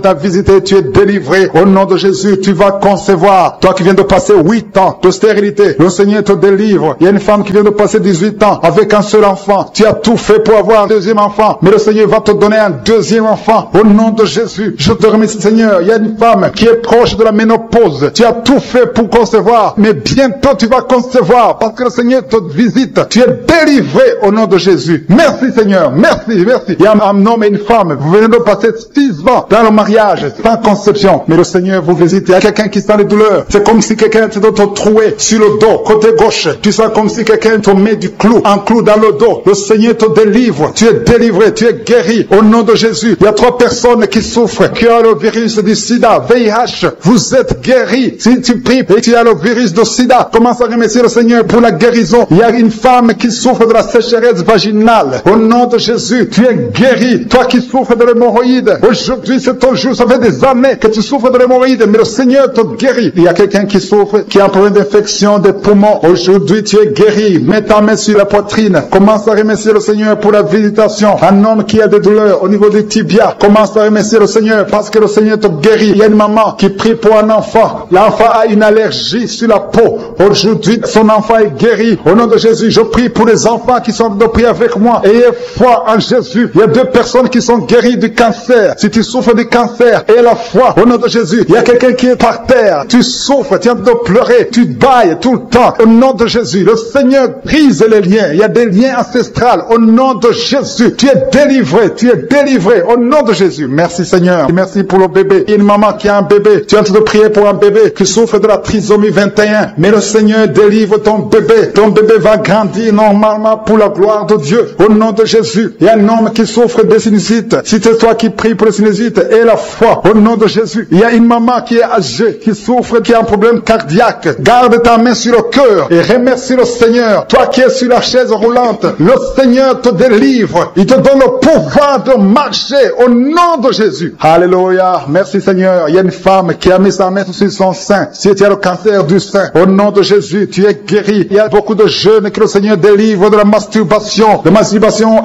t'a visité, tu es délivré. Au nom de Jésus, tu vas concevoir. Toi qui viens de passer 8 ans de stérilité, le Seigneur te délivre. Il y a une femme qui vient de passer 18 ans avec un seul enfant. Tu as tout fait pour avoir un deuxième enfant, mais le Seigneur va te donner un deuxième enfant. Au nom de Jésus, je te remercie Seigneur. Il y a une femme qui est proche de la ménopause. Tu as tout fait pour concevoir, mais bientôt tu vas concevoir parce que le Seigneur te visite. visite. Tu es délivré au nom de Jésus. Merci Seigneur. Merci, merci. Il y a un homme et une femme. Vous venez de passer 6 ans dans le mariage, sans conception. Mais le Seigneur vous visite. Il y a quelqu'un qui sent les douleurs. C'est comme si quelqu'un te troué sur le dos, côté gauche. Tu sens comme si quelqu'un te met un clou dans le dos. Le Seigneur te délivre. Tu es délivré, tu es guéri au nom de Jésus. Il y a 3 personnes qui souffrent, qui ont le virus du sida, VIH. Vous êtes guéris. Si tu pries et tu as le virus du sida, commence à remercier le Seigneur pour la guérison. Il y a une femme qui souffre de la sécheresse vaginale. Au nom de Jésus, tu es guéri. Toi qui souffres de l'hémorroïde, aujourd'hui c'est ton jour. Ça fait des années que tu souffres de l'hémorroïde, mais le Seigneur te guérit. Il y a quelqu'un qui souffre, qui a un problème d'infection des poumons. Aujourd'hui tu es guéri. Mets ta main sur la poitrine. Commence à remercier le Seigneur pour la visitation. Un homme qui a des douleurs au niveau des tibias, commence à remercier le Seigneur parce que le Seigneur te guérit. Il y a une maman qui prie pour un enfant. L'enfant a une allergie sur la peau. Aujourd'hui, son enfant est guéri. Au nom de Jésus, je prie pour les enfants qui sont de prier avec moi. Ayez foi en Jésus. Il y a 2 personnes qui sont guéries du cancer. Si tu souffres du cancer, aie la foi. Au nom de Jésus, il y a quelqu'un qui est par terre. Tu souffres, tu es en train de pleurer, tu bailles tout le temps. Au nom de Jésus, le Seigneur brise les liens. Il y a des liens ancestrales. Au nom de Jésus, tu es délivré. Tu es délivré. Au nom de Jésus. Merci Seigneur. Merci pour le bébé. Il y a une maman qui a un bébé. Tu es en train de prier pour un bébé qui souffre de la trisomie 21. Mais le Seigneur délivre ton bébé. Ton bébé va grandir normalement pour la gloire de Dieu. Au nom de Jésus. Il y a un homme qui souffre de sinusite. Si c'est toi qui pries pour le sinusite, aie la foi. Au nom de Jésus. Il y a une maman qui est âgée, qui souffre, qui a un problème cardiaque. Garde ta main sur le cœur et remercie le Seigneur. Toi qui es sur la chaise roulante, le Seigneur te délivre. Il te donne le pouvoir de marcher au nom de Jésus. Alléluia. Merci Seigneur. Il y a une femme qui a mis sa main sur son sein. Si tu as le cancer du sein, au nom de Jésus, tu es guéri. Il y a beaucoup de jeunes que le Seigneur délivre de la masturbation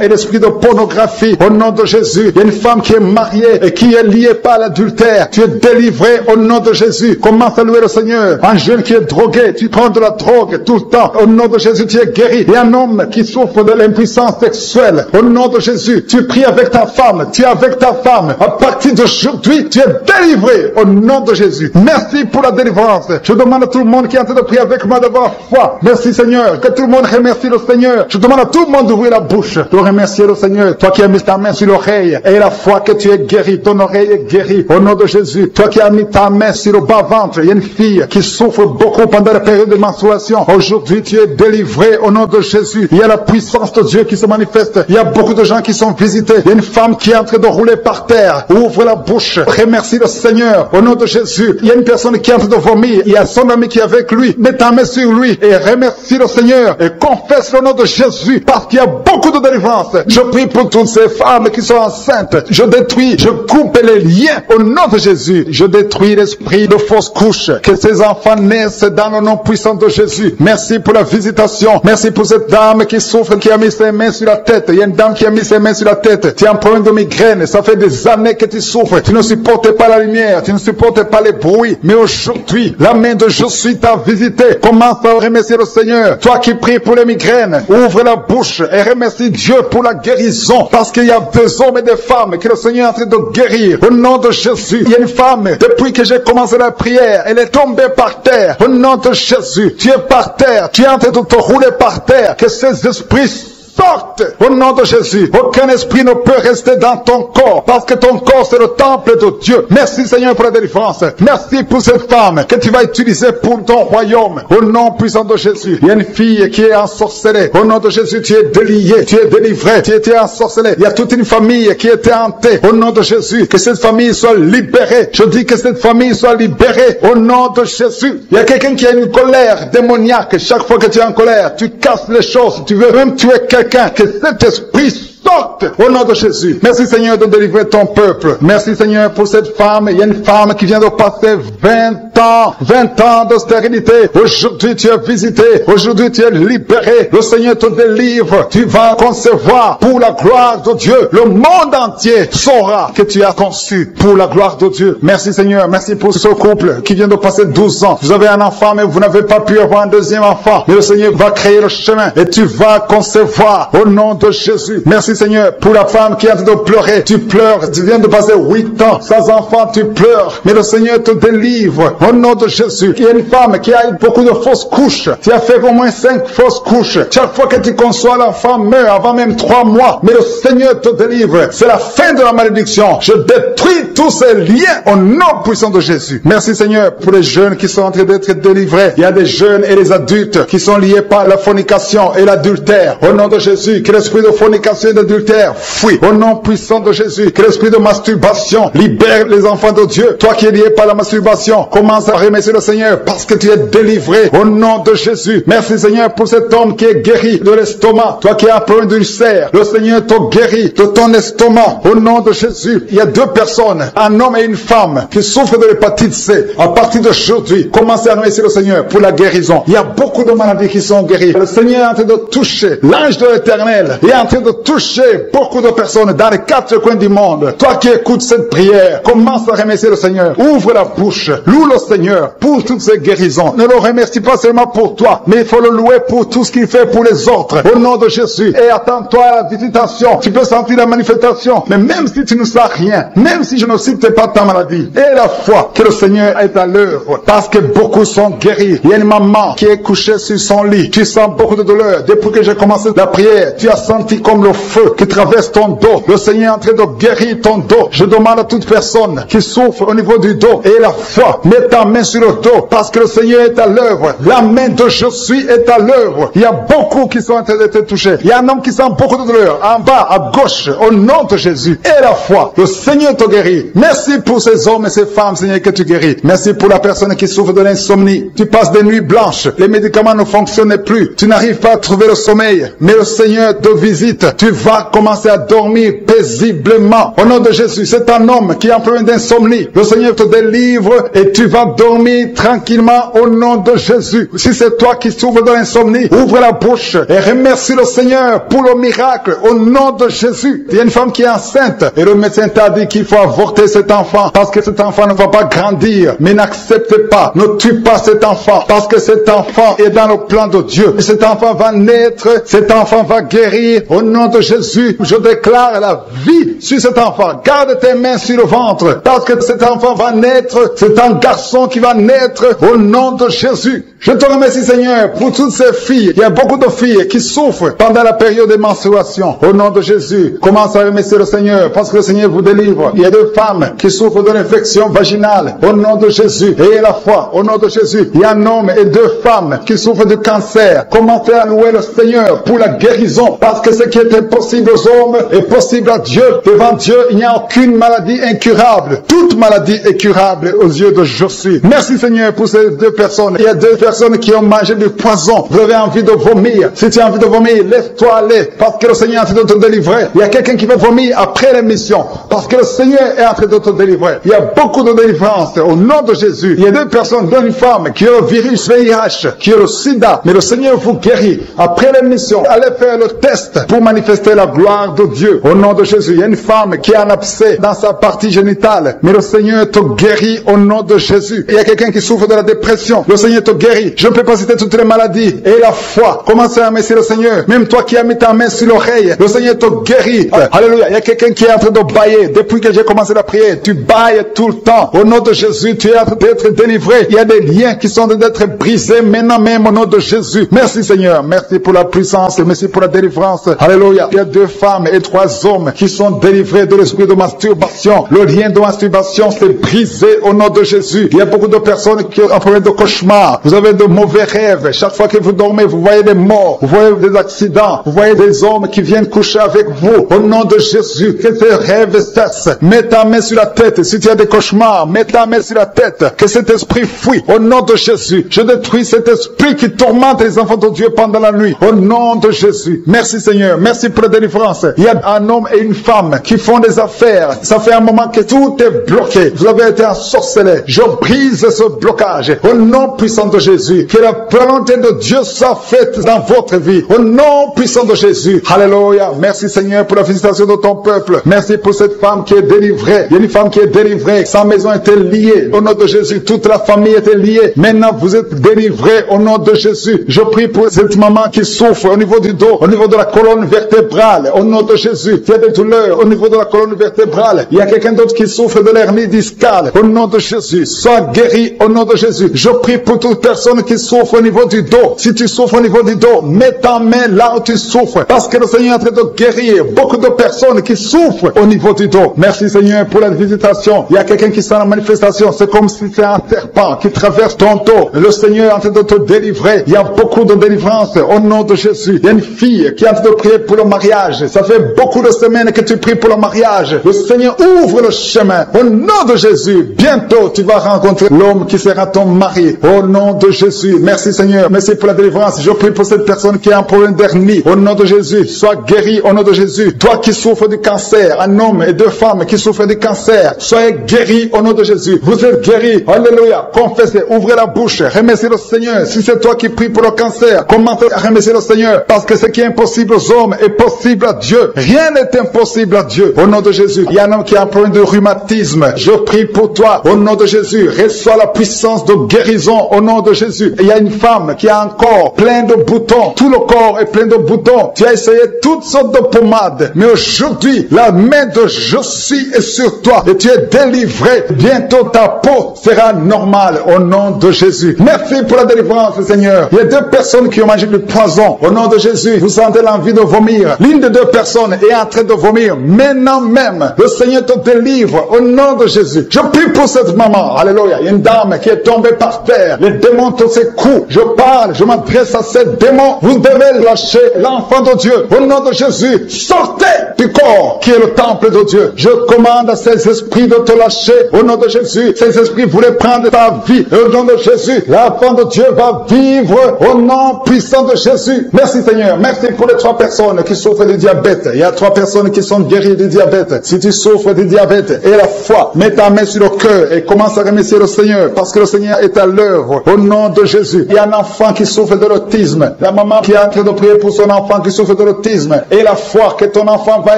et l'esprit de pornographie. Au nom de Jésus. Il y a une femme qui est mariée et qui est liée par l'adultère. Tu es délivré au nom de Jésus. Commence à louer le Seigneur. Un jeune qui est drogué, tu prends de la drogue tout le temps. Au nom de Jésus, tu es guéri. Il y a un homme qui souffre de l'impuissance sexuelle. Au nom de Jésus, tu pries avec ta femme. Tu es avec ta femme. À partir d'aujourd'hui, tu es délivré au nom de Jésus. Merci pour la délivrance. Je demande à tout le monde qui est en train de prier avec moi d'avoir foi. Merci Seigneur. Que tout le monde remercie le Seigneur. Je demande à tout le monde d'ouvrir la bouche, de remercier le Seigneur. Toi qui as mis ta main sur l'oreille et la foi que tu es guéri. Ton oreille est guérie au nom de Jésus. Toi qui as mis ta main sur le bas-ventre. Il y a une fille qui souffre beaucoup pendant la période de menstruation. Aujourd'hui, tu es délivré au nom de Jésus. Il y a la puissance de Dieu qui se manifeste. Il y a beaucoup de gens qui sont visités. Il y a une femme qui est en train de rouler par terre. Ouvre la bouche. Remercie le Seigneur au nom de Jésus. Il y a une personne qui est en train de vomir. Il y a son ami qui est avec lui. Mets ta main sur lui et remercie le Seigneur et confesse le nom de Jésus parce qu'il y a beaucoup de délivrance. Je prie pour toutes ces femmes qui sont enceintes. Je détruis, je coupe les liens au nom de Jésus. Je détruis l'esprit de fausse couche. Que ces enfants naissent dans le nom puissant de Jésus. Merci pour la visitation. Merci pour cette dame qui souffre, qui a mis ses mains sur la tête. Il y a une dame qui a mis ses mains sur la tête. Tu as un problème de migraine. Ça fait des années que tu souffres. Tu ne supportes pas la lumière. Tu ne supportes pas les bruits. Mais aujourd'hui, la main de Jésus t'a visité. Commence à remercier le Seigneur. Toi qui pries pour les migraines, ouvre la bouche et remercie Dieu pour la guérison. Parce qu'il y a des hommes et des femmes que le Seigneur est en train de guérir. Au nom de Jésus, il y a une femme, depuis que j'ai commencé la prière, elle est tombée par terre. Au nom de Jésus, tu es par terre. Tu es en train de te rouler par terre. Que ces esprits sortent au nom de Jésus. Aucun esprit ne peut rester dans ton corps parce que ton corps c'est le temple de Dieu. Merci Seigneur pour la délivrance. Merci pour cette femme que tu vas utiliser pour ton royaume. Au nom puissant de Jésus. Il y a une fille qui est ensorcelée. Au nom de Jésus, tu es délié, tu es délivré, tu étais ensorcelé. Il y a toute une famille qui était hantée. Au nom de Jésus, que cette famille soit libérée. Je dis que cette famille soit libérée. Au nom de Jésus. Il y a quelqu'un qui a une colère démoniaque. Chaque fois que tu es en colère, tu casses les choses. Tu veux même tuer quelqu'un. Que cet esprit sorte au nom de Jésus. Merci Seigneur de délivrer ton peuple. Merci Seigneur pour cette femme. Il y a une femme qui vient de passer 20 ans de stérilité. Aujourd'hui tu es visité. Aujourd'hui tu es libéré. Le Seigneur te délivre. Tu vas concevoir pour la gloire de Dieu. Le monde entier saura que tu as conçu pour la gloire de Dieu. Merci Seigneur. Merci pour ce couple qui vient de passer 12 ans. Vous avez un enfant mais vous n'avez pas pu avoir un deuxième enfant. Mais le Seigneur va créer le chemin et tu vas concevoir au nom de Jésus. Merci Merci Seigneur pour la femme qui est en train de pleurer. Tu pleures, tu viens de passer 8 ans sans enfant, tu pleures. Mais le Seigneur te délivre au nom de Jésus. Il y a une femme qui a eu beaucoup de fausses couches. Tu as fait au moins 5 fausses couches. Chaque fois que tu conçois, l'enfant meurt avant même 3 mois. Mais le Seigneur te délivre. C'est la fin de la malédiction. Je détruis tous ces liens au nom puissant de Jésus. Merci Seigneur pour les jeunes qui sont en train d'être délivrés. Il y a des jeunes et des adultes qui sont liés par la fornication et l'adultère. Au nom de Jésus, que l'esprit de fornication et d'adultère fuit. Au nom puissant de Jésus, que l'esprit de masturbation libère les enfants de Dieu. Toi qui es lié par la masturbation, commence à remercier le Seigneur parce que tu es délivré au nom de Jésus. Merci Seigneur pour cet homme qui est guéri de l'estomac. Toi qui as un problème d'ulcère, le Seigneur te guérit de ton estomac au nom de Jésus. Il y a 2 personnes, un homme et une femme qui souffrent de l'hépatite C. À partir d'aujourd'hui, commencez à remercier le Seigneur pour la guérison. Il y a beaucoup de maladies qui sont guéries. Le Seigneur est en train de toucher l'ange de l'Éternel. Il est en train de toucher beaucoup de personnes dans les 4 coins du monde. Toi qui écoutes cette prière, commence à remercier le Seigneur. Ouvre la bouche. Loue le Seigneur pour toutes ces guérisons. Ne le remercie pas seulement pour toi, mais il faut le louer pour tout ce qu'il fait pour les autres. Au nom de Jésus. Et attends-toi à la visitation. Tu peux sentir la manifestation. Mais même si tu ne sens rien, même si je ne cite pas ta maladie, et la foi que le Seigneur est à l'œuvre. Parce que beaucoup sont guéris. Il y a une maman qui est couchée sur son lit. Tu sens beaucoup de douleur. Depuis que j'ai commencé la prière, tu as senti comme le feu qui traverse ton dos. Le Seigneur est en train de guérir ton dos. Je demande à toute personne qui souffre au niveau du dos et la foi, mets ta main sur le dos parce que le Seigneur est à l'œuvre. La main de je suis est à l'œuvre. Il y a beaucoup qui sont en train d'être touchés. Il y a un homme qui sent beaucoup de douleur en bas, à gauche, au nom de Jésus. Et la foi, le Seigneur te guérit. Merci pour ces hommes et ces femmes, Seigneur, que tu guéris. Merci pour la personne qui souffre de l'insomnie. Tu passes des nuits blanches. Les médicaments ne fonctionnent plus. Tu n'arrives pas à trouver le sommeil. Mais le Seigneur te visite. Tu vas commencer à dormir paisiblement. Au nom de Jésus, c'est un homme qui est en problème d'insomnie. Le Seigneur te délivre et tu vas dormir tranquillement au nom de Jésus. Si c'est toi qui souffres de l'insomnie, ouvre la bouche et remercie le Seigneur pour le miracle au nom de Jésus. Il y a une femme qui est enceinte et le médecin t'a dit qu'il faut avorter cet enfant parce que cet enfant ne va pas grandir. Mais n'accepte pas, ne tue pas cet enfant parce que cet enfant est dans le plan de Dieu. Et cet enfant va naître, cet enfant va guérir au nom de Jésus. Je déclare la vie sur cet enfant. Garde tes mains sur le ventre parce que cet enfant va naître. C'est un garçon qui va naître au nom de Jésus. Je te remercie Seigneur pour toutes ces filles. Il y a beaucoup de filles qui souffrent pendant la période de menstruation. Au nom de Jésus, commence à remercier le Seigneur parce que le Seigneur vous délivre. Il y a 2 femmes qui souffrent de l'infection vaginale. Au nom de Jésus, ayez la foi. Au nom de Jésus, il y a un homme et 2 femmes qui souffrent de cancer. Commencez à louer le Seigneur pour la guérison parce que ce qui est impossible aux hommes est possible à Dieu. Devant Dieu, il n'y a aucune maladie incurable. Toute maladie est curable aux yeux de Jésus. Merci Seigneur pour ces 2 personnes. Il y a 2 personnes qui ont mangé du poison. Vous avez envie de vomir. Si tu as envie de vomir, lève-toi, allez. Parce que le Seigneur est en train de te délivrer. Il y a quelqu'un qui va vomir après l'émission. Parce que le Seigneur est en train de te délivrer. Il y a beaucoup de délivrance au nom de Jésus. Il y a 2 personnes, dont une femme qui a le virus VIH, qui a le sida. Mais le Seigneur vous guérit. Après l'émission, allez faire le test pour manifester la gloire de Dieu. Au nom de Jésus, il y a une femme qui a un abcès dans sa partie génitale. Mais le Seigneur te guérit au nom de Jésus. Il y a quelqu'un qui souffre de la dépression. Le Seigneur te guérit. Je ne peux pas citer toutes les maladies. Et la foi. Commencez à remercier le Seigneur. Même toi qui as mis ta main sur l'oreille, le Seigneur te guérit. Alléluia. Il y a quelqu'un qui est en train de bailler. Depuis que j'ai commencé la prière, tu bailles tout le temps. Au nom de Jésus, tu es en train d'être délivré. Il y a des liens qui sont en train d'être brisés maintenant même au nom de Jésus. Merci Seigneur. Merci pour la puissance. Merci pour la délivrance. Alléluia. Il y a 2 femmes et 3 hommes qui sont délivrés de l'esprit de masturbation. Le lien de masturbation s'est brisé au nom de Jésus. Il y a beaucoup de personnes qui ont un problème de cauchemar. Vous avez de mauvais rêves. Chaque fois que vous dormez, vous voyez des morts. Vous voyez des accidents. Vous voyez des hommes qui viennent coucher avec vous. Au nom de Jésus, que ces rêves cessent. Mets ta main sur la tête. Si tu as des cauchemars, mets ta main sur la tête. Que cet esprit fuit. Au nom de Jésus, je détruis cet esprit qui tourmente les enfants de Dieu pendant la nuit. Au nom de Jésus. Merci Seigneur. Merci pour la délivrance. Il y a un homme et une femme qui font des affaires. Ça fait un moment que tout est bloqué. Vous avez été ensorcelé. Je brise ce blocage. Au nom puissant de Jésus. Que la volonté de Dieu soit faite dans votre vie. Au nom puissant de Jésus. Alléluia. Merci Seigneur pour la visitation de ton peuple. Merci pour cette femme qui est délivrée. Il y a une femme qui est délivrée. Sa maison était liée. Au nom de Jésus, toute la famille était liée. Maintenant, vous êtes délivrés au nom de Jésus. Je prie pour cette maman qui souffre au niveau du dos, au niveau de la colonne vertébrale. vertébrale. Au nom de Jésus, il y a des douleurs au niveau de la colonne vertébrale. Il y a quelqu'un d'autre qui souffre de l'hernie discale. Au nom de Jésus, sois guéri au nom de Jésus. Je prie pour toute personne qui souffre au niveau du dos. Si tu souffres au niveau du dos, mets ta main là où tu souffres. Parce que le Seigneur est en train de guérir beaucoup de personnes qui souffrent au niveau du dos. Merci Seigneur pour la visitation. Il y a quelqu'un qui sent la manifestation. C'est comme si c'est un serpent qui traverse ton dos. Le Seigneur est en train de te délivrer. Il y a beaucoup de délivrance au nom de Jésus. Il y a une fille qui est en train de prier pour le mariage. Ça fait beaucoup de semaines que tu pries pour le mariage. Le Seigneur ouvre le chemin. Au nom de Jésus, bientôt tu vas rencontrer l'homme qui sera ton mari. Au nom de Jésus. Merci Seigneur. Merci pour la délivrance. Je prie pour cette personne qui a un problème d'hernie. Au nom de Jésus, sois guéri au nom de Jésus. Toi qui souffres du cancer, un homme et deux femmes qui souffrent du cancer, soyez guéris au nom de Jésus. Vous êtes guéris. Alléluia. Confessez, ouvrez la bouche. Remerciez le Seigneur. Si c'est toi qui pries pour le cancer, commencez à remercier le Seigneur. Parce que ce qui est impossible aux hommes est possible à Dieu. Rien n'est impossible à Dieu. Au nom de Jésus. Il y a un homme qui a un problème de rhumatisme. Je prie pour toi. Au nom de Jésus. Reçois la puissance de guérison au nom de Jésus. Il y a une femme qui a un corps plein de boutons. Tout le corps est plein de boutons. Tu as essayé toutes sortes de pommades. Mais aujourd'hui, la main de Jésus est sur toi. Et tu es délivré. Bientôt ta peau sera normale au nom de Jésus. Merci pour la délivrance, Seigneur. Il y a deux personnes qui ont mangé du poison. Au nom de Jésus, vous sentez l'envie de vomir. L'une des deux personnes est en train de vomir. Maintenant même, le Seigneur te délivre au nom de Jésus. Je prie pour cette maman. Alléluia. Il y a une dame qui est tombée par terre. Les démons te secouent. Je parle, je m'adresse à ces démons. Vous devez lâcher l'enfant de Dieu. Au nom de Jésus, sortez du corps qui est le temple de Dieu. Je commande à ces esprits de te lâcher. Au nom de Jésus, ces esprits voulaient prendre ta vie. Au nom de Jésus, l'enfant de Dieu va vivre au nom puissant de Jésus. Merci Seigneur. Merci pour les 3 personnes qui souffrent du diabète. Il y a 3 personnes qui sont guéries du diabète. Si tu souffres du diabète et la foi, mets ta main sur le cœur et commence à remercier le Seigneur parce que le Seigneur est à l'œuvre. Au nom de Jésus. Il y a un enfant qui souffre de l'autisme. La maman qui est en train de prier pour son enfant qui souffre de l'autisme et la foi que ton enfant va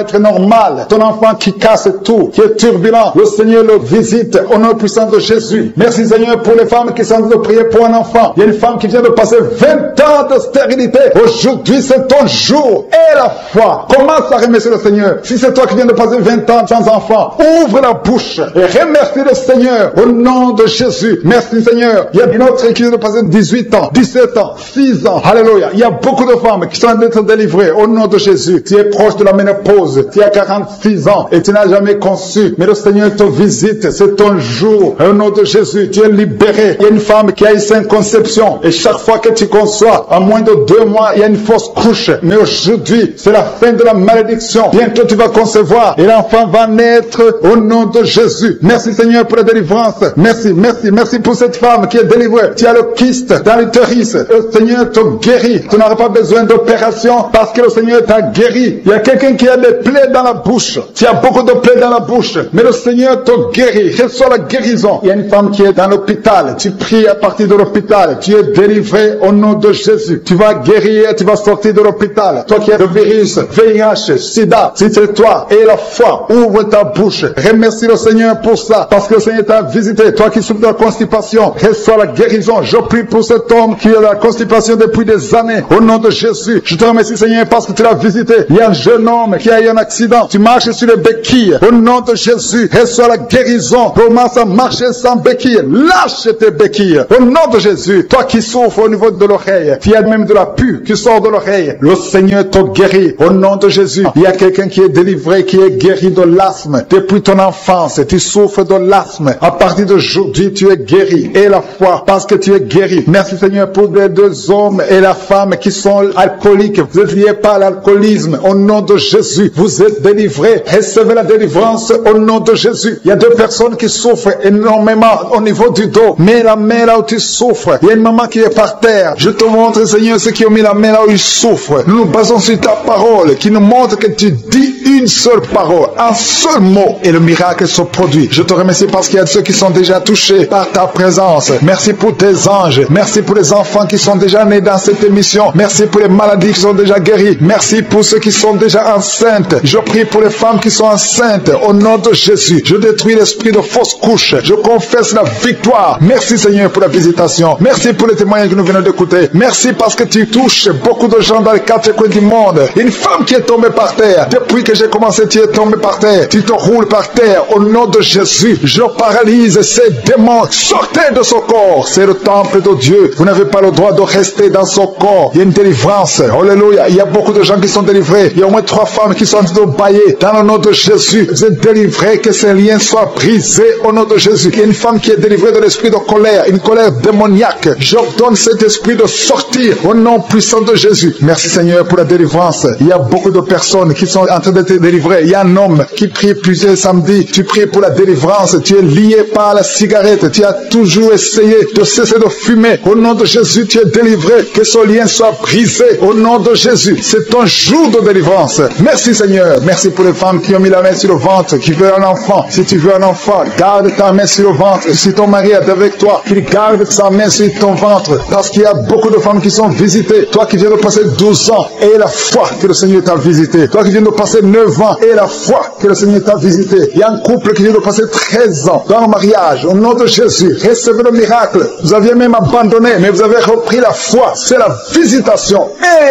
être normal. Ton enfant qui casse tout, qui est turbulent. Le Seigneur le visite au nom puissant de Jésus. Merci Seigneur pour les femmes qui sont en train de prier pour un enfant. Il y a une femme qui vient de passer 20 ans de stérilité. Aujourd'hui c'est ton jour et la foi. Commence à remercier le Seigneur. Si c'est toi qui viens de passer 20 ans sans enfant, ouvre la bouche et remercie le Seigneur au nom de Jésus. Merci Seigneur. Il y a une autre qui vient de passer 18 ans, 17 ans, 6 ans. Alléluia. Il y a beaucoup de femmes qui sont en train d'être délivrées au nom de Jésus. Tu es proche de la ménopause. Tu as 46 ans et tu n'as jamais conçu. Mais le Seigneur te visite. C'est ton jour. Au nom de Jésus, tu es libéré. Il y a une femme qui a eu 5 conceptions. Et chaque fois que tu conçois, en moins de 2 mois, il y a une fausse couche. Mais aujourd'hui, c'est la fin de la malédiction. Bientôt tu vas concevoir et l'enfant va naître au nom de Jésus. Merci Seigneur pour la délivrance. Merci, merci, merci pour cette femme qui est délivrée. Tu as le kyste dans l'utérus. Le Seigneur te guérit. Tu n'auras pas besoin d'opération parce que le Seigneur t'a guéri. Il y a quelqu'un qui a des plaies dans la bouche. Tu as beaucoup de plaies dans la bouche. Mais le Seigneur te guérit. Reçois la guérison. Il y a une femme qui est dans l'hôpital. Tu pries à partir de l'hôpital. Tu es délivré au nom de Jésus. Tu vas guérir. Tu vas sortir de l'hôpital. Toi qui as le virus, VIH, SIDA, si c'est toi et la foi, ouvre ta bouche. Remercie le Seigneur pour ça. Parce que le Seigneur t'a visité. Toi qui souffres de la constipation, reçois la guérison. Je prie pour cet homme qui a la constipation depuis des années. Au nom de Jésus, je te remercie Seigneur parce que tu l'as visité. Il y a un jeune homme qui a eu un accident. Tu marches sur les béquilles. Au nom de Jésus, reçois la guérison. Commence à marcher sans béquilles. Lâche tes béquilles. Au nom de Jésus, toi qui souffres au niveau de l'oreille, tu as même de la pus qui sort de l'oreille. Le Seigneur te guérit. Au nom de Jésus, il y a quelqu'un qui est délivré, qui est guéri de l'asthme. Depuis ton enfance, tu souffres de l'asthme. À partir d'aujourd'hui, tu es guéri. Et la foi, parce que tu es guéri. Merci Seigneur pour les 2 hommes et la femme qui sont alcooliques. Vous êtes liés par l'alcoolisme. Au nom de Jésus, vous êtes délivrés. Recevez la délivrance au nom de Jésus. Il y a 2 personnes qui souffrent énormément au niveau du dos. Mets la main là où tu souffres. Il y a une maman qui est par terre. Je te montre Seigneur ceux qui ont mis la main là où ils souffrent. Nous nous basons sur ta parole qui nous montre que tu dis une seule parole, un seul mot et le miracle se produit. Je te remercie parce qu'il y a ceux qui sont déjà touchés par ta présence. Merci pour tes anges. Merci pour les enfants qui sont déjà nés dans cette émission. Merci pour les maladies qui sont déjà guéries. Merci pour ceux qui sont déjà enceintes. Je prie pour les femmes qui sont enceintes. Au nom de Jésus, je détruis l'esprit de fausse couche. Je confesse la victoire. Merci Seigneur pour la visitation. Merci pour les témoignages que nous venons d'écouter. Merci parce que tu touches beaucoup de gens dans les 4 coins du monde. Une femme qui est tombée par terre. Depuis que j'ai commencé, tu es tombée par terre. Tu te roules par terre. Au nom de Jésus, je paralyse ces démons. Sortez de son corps. C'est le temple de Dieu. Vous n'avez pas le droit de rester dans son corps. Il y a une délivrance. Alléluia. Il y a beaucoup de gens qui sont délivrés. Il y a au moins 3 femmes qui sont en train de bailler. Dans le nom de Jésus, vous êtes délivrés. Que ces liens soient brisés au nom de Jésus. Il y a une femme qui est délivrée de l'esprit de colère, une colère démoniaque. J'ordonne cet esprit de sortir au nom puissant de Jésus. Merci Seigneur pour la délivrance. Il y a beaucoup de personnes qui sont en train d'être délivrées. Il y a un homme qui prie plusieurs samedis. Tu pries pour la délivrance. Tu es lié par la cigarette. Tu as toujours essayé de cesser de fumer. Au nom de Jésus, tu es délivré. Que ce lien soit brisé au nom de Jésus. C'est ton jour de délivrance. Merci Seigneur. Merci pour les femmes qui ont mis la main sur le ventre, qui veulent un enfant. Si tu veux un enfant, garde ta main sur le ventre. Si ton mari est avec toi, qu'il garde sa main sur ton ventre. Parce qu'il y a beaucoup de femmes qui sont visitées. Toi qui viens de passer 12 ans, et la foi que le Seigneur t'a visité. Toi qui viens de passer 9 ans, et la foi que le Seigneur t'a visité. Il y a un couple qui vient de passer 13 ans dans le mariage. Au nom de Jésus, recevez le miracle. Vous aviez même abandonné, mais vous avez repris la foi. C'est la visitation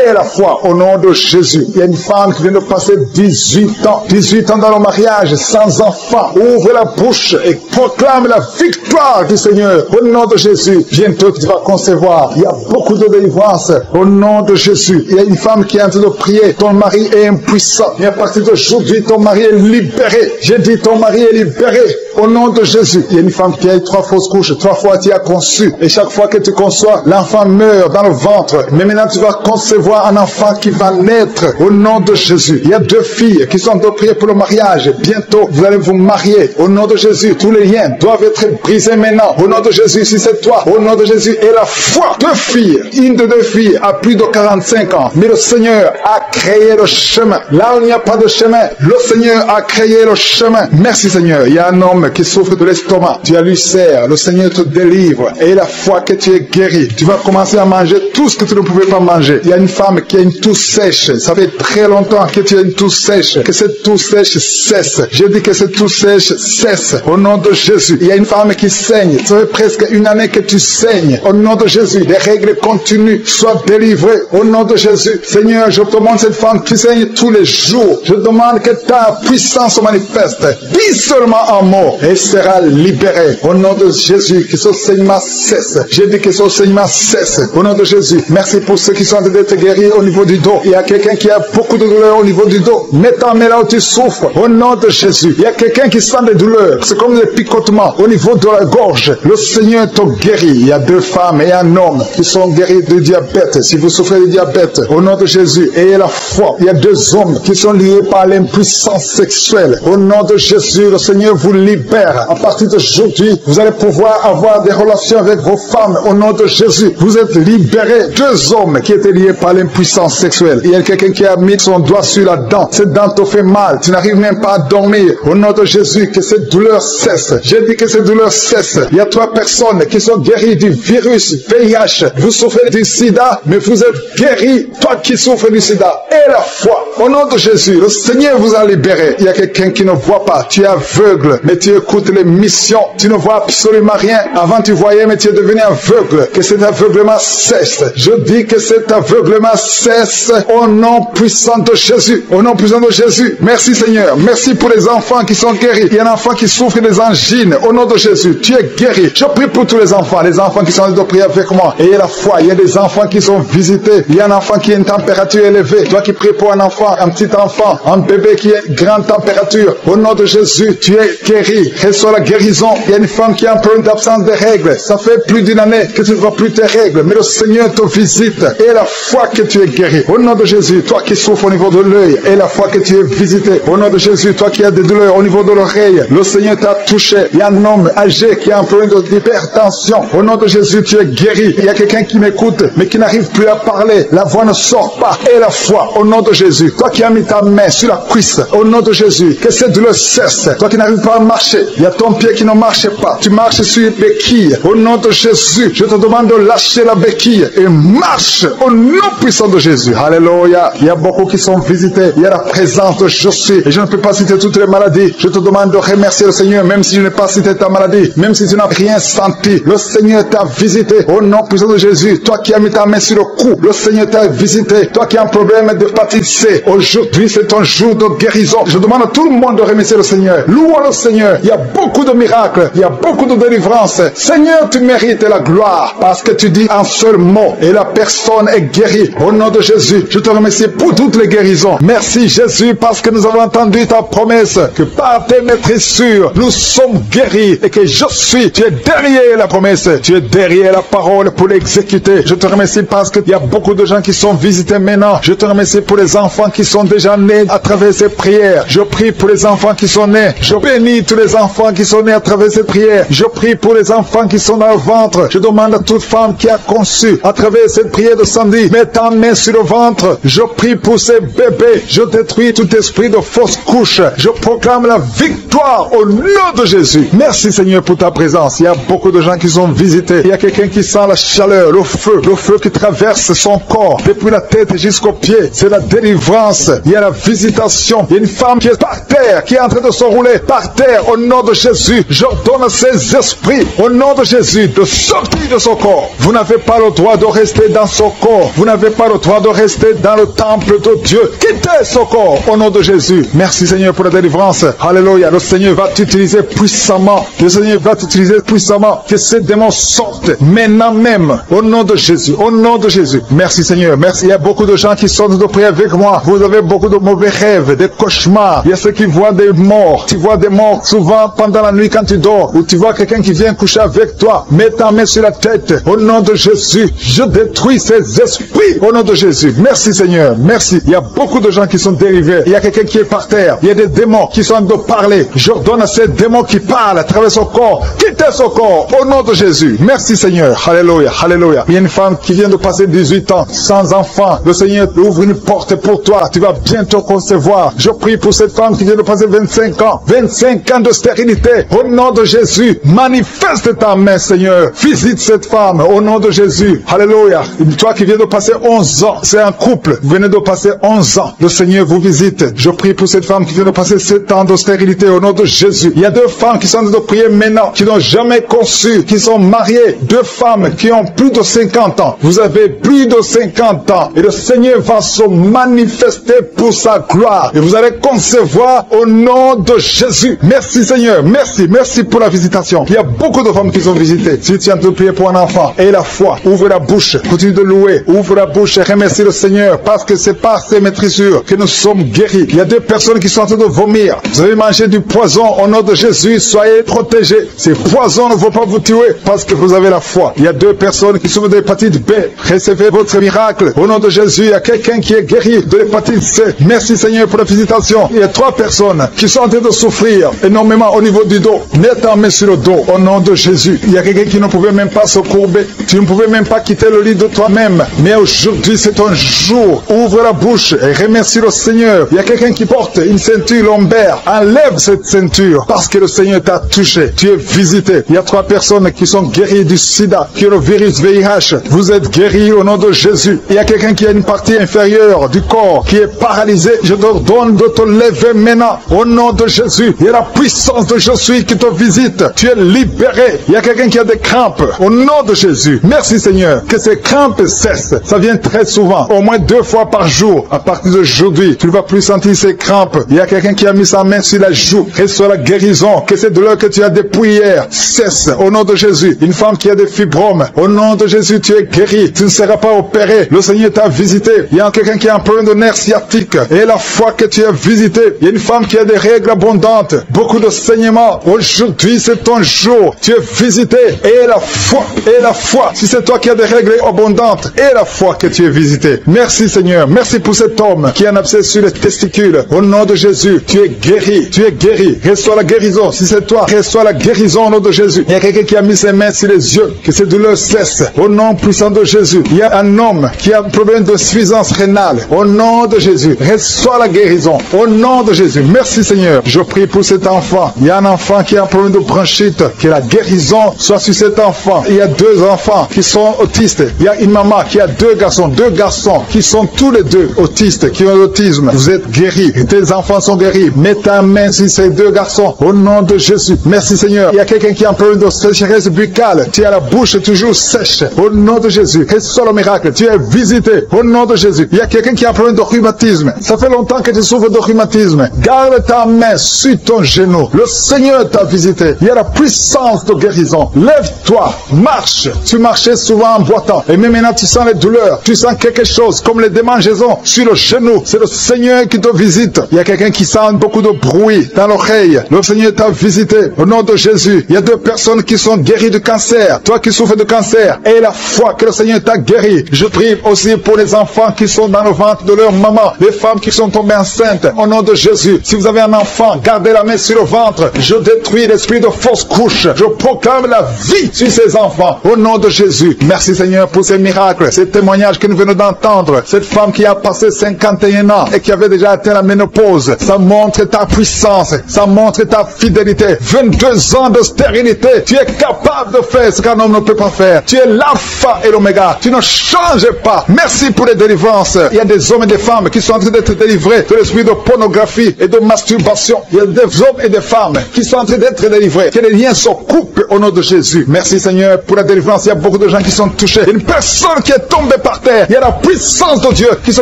et la foi au nom de Jésus. Il y a une femme qui vient de passer 18 ans. 18 ans dans le mariage, sans enfant. Ouvre la bouche et proclame la victoire du Seigneur. Au nom de Jésus, bientôt tu vas concevoir. Il y a beaucoup de délivrance. Au nom de Jésus, il y a une femme qui est en train de prier. Ton mari est impuissant. Mais à partir d'aujourd'hui, ton mari est libéré. J'ai dit ton mari est libéré. Au nom de Jésus, il y a une femme qui a eu 3 fausses couches. 3 fois tu as conçu. Et chaque fois que tu conçois, l'enfant meurt dans le ventre. Mais maintenant tu vas concevoir un enfant qui va naître. Au nom de Jésus. Il y a 2 filles qui sont en train de prier pour le mariage. Bientôt, vous allez vous marier. Au nom de Jésus, tous les liens doivent être brisés maintenant. Au nom de Jésus, si c'est toi, au nom de Jésus, et la foi. 2 filles, une de 2 filles a plus de 45 ans. Mais le Seigneur a créé le chemin. Là où il n'y a pas de chemin, le Seigneur a créé le chemin. Merci Seigneur. Il y a un homme qui souffre de l'estomac. Tu as l'ulcère. Le Seigneur te délivre. Et la foi que tu es guéri. Tu vas commencer à manger tout ce que tu ne pouvais pas manger. Il y a une femme qui a une toux sèche. Ça fait très longtemps que tu as une toux sèche. Que cette toux sèche cesse. Je dis que cette toux sèche cesse. Au nom de Jésus. Il y a une femme qui saigne. Ça fait presque 1 année que tu saignes. Au nom de Jésus. Les règles continuent. Sois délivré. Au nom de Jésus. Seigneur, je te demande cette femme qui saigne tous les jours. Je demande que ta puissance se manifeste. Dis seulement un mot et sera libéré. Au nom de Jésus. Que ce saignement cesse. J'ai dit que ce saignement cesse. Au nom de Jésus. Merci pour ceux qui sont en train d'être guéris au niveau du dos. Il y a quelqu'un qui a beaucoup de douleurs au niveau du dos. Mets ta main là où tu souffres. Au nom de Jésus. Il y a quelqu'un qui sent des douleurs. C'est comme des picotements au niveau de la gorge. Le Seigneur te guérit. Il y a 2 femmes et un homme qui sont guéris du diabète. Si vous souffrez du diabète, au nom de Jésus, ayez la foi. Il y a 2 hommes qui sont liés par l'impuissance sexuelle. Au nom de Jésus, le Seigneur vous libère. À partir d'aujourd'hui, vous allez pouvoir avoir des relations avec vos femmes. Au nom de Jésus, vous êtes libérés. 2 hommes qui étaient liés par l'impuissance sexuelle. Il y a quelqu'un qui a mis son doigt sur la dent. Cette dent te fait mal. Tu n'arrives même pas à dormir. Au nom de Jésus, que cette douleur cesse. J'ai dit que cette douleur cesse. Il y a 3 personnes qui sont guéries du virus VIH. Vous souffrez du sida, mais vous êtes guéris. Toi qui souffres du sida. Et la foi. Au nom de Jésus, le Seigneur vous a libéré. Il y a quelqu'un qui ne voit pas. Tu es aveugle, mais tu écoutes les missions. Tu ne vois absolument rien. Avant tu voyais, mais tu es devenu aveugle. Que cet aveuglement cesse. Je dis que cet aveuglement cesse au nom puissant de Jésus. Au nom puissant de Jésus. Merci Seigneur. Merci pour les enfants qui sont guéris. Il y a un enfant qui souffre des angines. Au nom de Jésus, tu es guéri. Je prie pour tous les enfants qui sont en train de prier avec moi. Ayez la foi. Il y a des enfants qui sont visités. Il y a un enfant qui a une température élevée. Toi qui pries pour un enfant, un petit enfant, un bébé qui a une grande température. Au nom de Jésus, tu es guéri. Reçois la guérison. Il y a une femme qui a un problème d'absence de règles. Ça fait plus d'1 année que tu ne vois plus tes règles. Mais le Seigneur te visite. Et la foi que tu es guéri. Au nom de Jésus, toi qui souffres au niveau de l'œil. Et la foi que tu es visité. Au nom de Jésus, toi qui as des douleurs au niveau de l'oreille. Le Seigneur t'a touché. Il y a un homme âgé qui a un problème d'hypertension. Au nom de Jésus, tu es guéri. Il y a quelqu'un qui m'écoute, mais qui n'arrive plus à parler. La voix ne sort pas. Et la foi, au nom de Jésus. Toi qui as mis ta main sur la cuisse. Au nom de Jésus. Que cette douleur cesse. Toi qui n'arrives pas à marcher. Il y a ton pied qui ne marche pas. Tu marches sur une béquille. Au nom de Jésus, je te demande de lâcher la béquille et marche au nom puissant de Jésus. Alléluia. Il y a beaucoup qui sont visités. Il y a la présence de Jésus. Et je ne peux pas citer toutes les maladies. Je te demande de remercier le Seigneur, même si je n'ai pas cité ta maladie, même si tu n'as rien senti. Le Seigneur t'a visité au nom puissant de Jésus. Toi qui as mis ta main sur le cou, le Seigneur t'a visité. Toi qui as un problème d'hépatite C. Aujourd'hui, c'est un jour de guérison. Je demande à tout le monde de remercier le Seigneur. Louons le Seigneur. Il y a beaucoup de miracles. Il y a beaucoup de délivrances. Seigneur, tu mérites la gloire parce que tu dis un seul mot et la personne est guérie. Au nom de Jésus, je te remercie pour toutes les guérisons. Merci Jésus parce que nous avons entendu ta promesse que par tes maîtrisures, nous sommes guéris et que je suis. Tu es derrière la promesse. Tu es derrière la parole pour l'exécuter. Je te remercie parce qu'il y a beaucoup de gens qui sont visités maintenant. Je te remercie pour les enfants qui sont déjà nés à travers ces prières. Je prie pour les enfants qui sont nés. Je bénis tous les enfants qui sont nés à travers ces prières. Je prie pour les enfants qui sont dans le ventre. Je demande à toute femme qui a conçu à travers cette prière de samedi, mets ta main sur le ventre. Je prie pour ces bébés. Je détruis tout esprit de fausse couche. Je proclame la victoire au nom de Jésus. Merci Seigneur pour ta présence. Il y a beaucoup de gens qui sont visités. Il y a quelqu'un qui sent la chaleur, le feu qui traverse son corps depuis la tête jusqu'aux pieds. C'est la délivrance. Il y a la visitation. Il y a une femme qui est par terre, qui est en train de se rouler par terre. Au nom de Jésus, j'ordonne à ces esprits, au nom de Jésus, de sortir de son corps. Vous n'avez pas le droit de rester dans son corps. Vous n'avez pas le droit de rester dans le temple de Dieu. Quittez son corps au nom de Jésus. Merci Seigneur pour la délivrance. Alléluia. Le Seigneur va t'utiliser puissamment. Le Seigneur va t'utiliser puissamment. Que ces démons sortent maintenant même au nom de Jésus. Au nom de Jésus. Merci Seigneur. Merci. Il y a beaucoup de gens qui sont de prier avec moi. Vous avez beaucoup de mauvais rêves, des cauchemars. Il y a ceux qui voient des morts. Tu vois des morts souvent pendant la nuit quand tu dors. Ou tu vois quelqu'un qui vient coucher avec toi. Mets ta main sur la tête. Au nom de Jésus. Je détruis ces esprits. Au nom de Jésus. Merci Seigneur. Merci. Il y a beaucoup de gens qui sont dérivés. Il y a quelqu'un qui est par terre. Il y a des démons qui sont en train de parler. J'ordonne à ces démons qui parlent à travers son corps. Quittez son corps. Au nom de Jésus. Merci Seigneur. Alléluia. Alléluia. Il y a une femme qui vient de passer 18 ans sans enfant. Le Seigneur ouvre une porte pour toi. Tu vas bientôt concevoir. Je prie pour cette femme qui vient de passer 25 ans. 25 ans de stérilité. Au nom de Jésus. Manifeste ta main Seigneur. Visite cette femme. Au nom de Jésus. Alléluia. Toi qui viens de passer 11 ans. C'est un couple. Vous venez de passer 11 ans. Le Seigneur vous visite. Je prie pour cette femme qui vient de passer 7 ans de stérilité. Au nom de Jésus. Il y a 2 femmes qui sont en train de prier maintenant. Qui n'ont jamais conçu. Qui sont mariées. 2 femmes qui ont plus de 50 ans. Vous avez plus de 50 ans. Et le Seigneur va se manifester pour sa gloire. Et vous allez concevoir au nom de Jésus. Merci Seigneur. Merci. Merci pour la visitation. Il y a beaucoup de femmes qui sont visitées. Si tu es en train de prier pour un enfant, aie la foi. Ouvre la bouche. Continue de louer. Ouvre la bouche et remercie le Seigneur. Parce que c'est par ses maîtrisures que nous sommes guéris. Il y a 2 personnes qui sont en train de vomir. Vous avez mangé du poison. Au nom de Jésus, soyez protégés. Ces poisons ne vont pas vous tuer parce que vous avez la foi. Il y a 2 personnes qui souffrent de l'hépatite B. Recevez votre miracle. Au nom de Jésus, il y a quelqu'un qui est guéri de l'hépatite C. Merci Seigneur pour la visitation. Il y a 3 personnes qui sont en train de souffrir énormément au niveau du dos. Mets ta main sur le dos au nom de Jésus. Il y a quelqu'un qui ne pouvait même pas se courber. Tu ne pouvais même pas quitter le lit de toi-même. Mais aujourd'hui, c'est un jour. Ouvre la bouche et remercie le Seigneur. Il y a quelqu'un qui porte une ceinture lombaire. Enlève cette ceinture parce que le Seigneur t'a touché. Tu es visité. Il y a 3 personnes qui sont guéries du sida, qui ont le virus VIH. Vous êtes guéris au nom de Jésus. Il y a quelqu'un qui a une partie inférieure du corps qui est paralysée. Je te donne de te lever maintenant au nom de Jésus. Il y a la puissance de je suis qui te visite. Tu es libéré. Il y a quelqu'un qui a des crampes au nom de Jésus. Merci Seigneur. Que ces crampes cessent. Ça vient très souvent, au moins 2 fois par jour. À partir d'aujourd'hui, tu ne vas plus sentir ces crampes. Il y a quelqu'un qui a mis sa main sur la joue. Reçois la guérison. Que ces douleurs que tu as depuis hier cessent au nom de Jésus. Une femme qui a des fibromes. Au nom de Jésus, tu es guéri. Tu ne seras pas opéré. Le Seigneur t'a visité. Il y a quelqu'un qui a un problème de nerf sciatique. Et la fois que tu es visité, il y a une femme qui a des règles abondantes. Beaucoup de saignements. Aujourd'hui, c'est ton jour. Tu es visité. Et la foi. Et la foi. Si c'est toi qui as des règles abondantes. Et la foi que tu es visité. Merci Seigneur. Merci pour cet homme qui a un abcès sur les testicules. Au nom de Jésus, tu es guéri. Tu es guéri. Reçois la guérison. Si c'est toi, reçois la guérison au nom de Jésus. Il y a quelqu'un qui a mis ses mains sur les yeux. Que ces douleurs cessent. Au nom puissant de Jésus. Il y a un homme qui a un problème de suffisance rénale. Au nom de Jésus. Reçois la guérison. Au nom de Jésus. Merci Seigneur. Je prie pour cet enfant. Il y a un enfant qui a un problème de bronchite. Que la guérison soit sur cet enfant. Il y a 2 enfants qui sont autistes. Il y a une maman qui a 2 garçons. 2 garçons qui sont tous les 2 autistes, qui ont l'autisme. Vous êtes guéris. Tes enfants sont guéris. Mets ta main sur ces 2 garçons. Au nom de Jésus. Merci Seigneur. Il y a quelqu'un qui a un problème de sécheresse buccale. Tu as la bouche toujours sèche. Au nom de Jésus. Reçois le miracle. Tu es visité. Au nom de Jésus. Il y a Il y a quelqu'un qui a un problème de rhumatisme. Ça fait longtemps que tu souffres de rhumatisme. Garde ta main sur ton genou. Le Seigneur t'a visité. Il y a la puissance de guérison. Lève-toi, marche. Tu marchais souvent en boitant. Et même maintenant, tu sens les douleurs. Tu sens quelque chose comme les démangeaisons sur le genou. C'est le Seigneur qui te visite. Il y a quelqu'un qui sent beaucoup de bruit dans l'oreille. Le Seigneur t'a visité. Au nom de Jésus, il y a 2 personnes qui sont guéries du cancer. Toi qui souffres de cancer, et la foi que le Seigneur t'a guéri. Je prie aussi pour les enfants qui sont dans le ventre de leur maman. Les femmes qui sont tombées enceintes. Au nom de Jésus, si vous avez un enfant, gardez la main sur le ventre. Je détruis l'esprit de fausse couche. Je proclame la vie sur ces enfants. Au nom de Jésus. Merci Seigneur pour ces miracles, ces témoignages que nous venons d'entendre. Cette femme qui a passé 51 ans et qui avait déjà atteint la ménopause. Ça montre ta puissance. Ça montre ta fidélité. 22 ans de stérilité. Tu es capable de faire ce qu'un homme ne peut pas faire. Tu es l'alpha et l'oméga. Tu ne changes pas. Merci pour les délivrances. Il y a des hommes et des femmes qui sont en train d'être délivrés de l'esprit de pornographie et de masturbation. Il y a des hommes et des femmes qui sont en train d'être délivrés. Que les liens se coupent au nom de Jésus. Merci Seigneur pour la délivrance. Il y a beaucoup de gens qui sont touchés. Une personne qui est tombée par terre. Il y a la puissance de Dieu qui se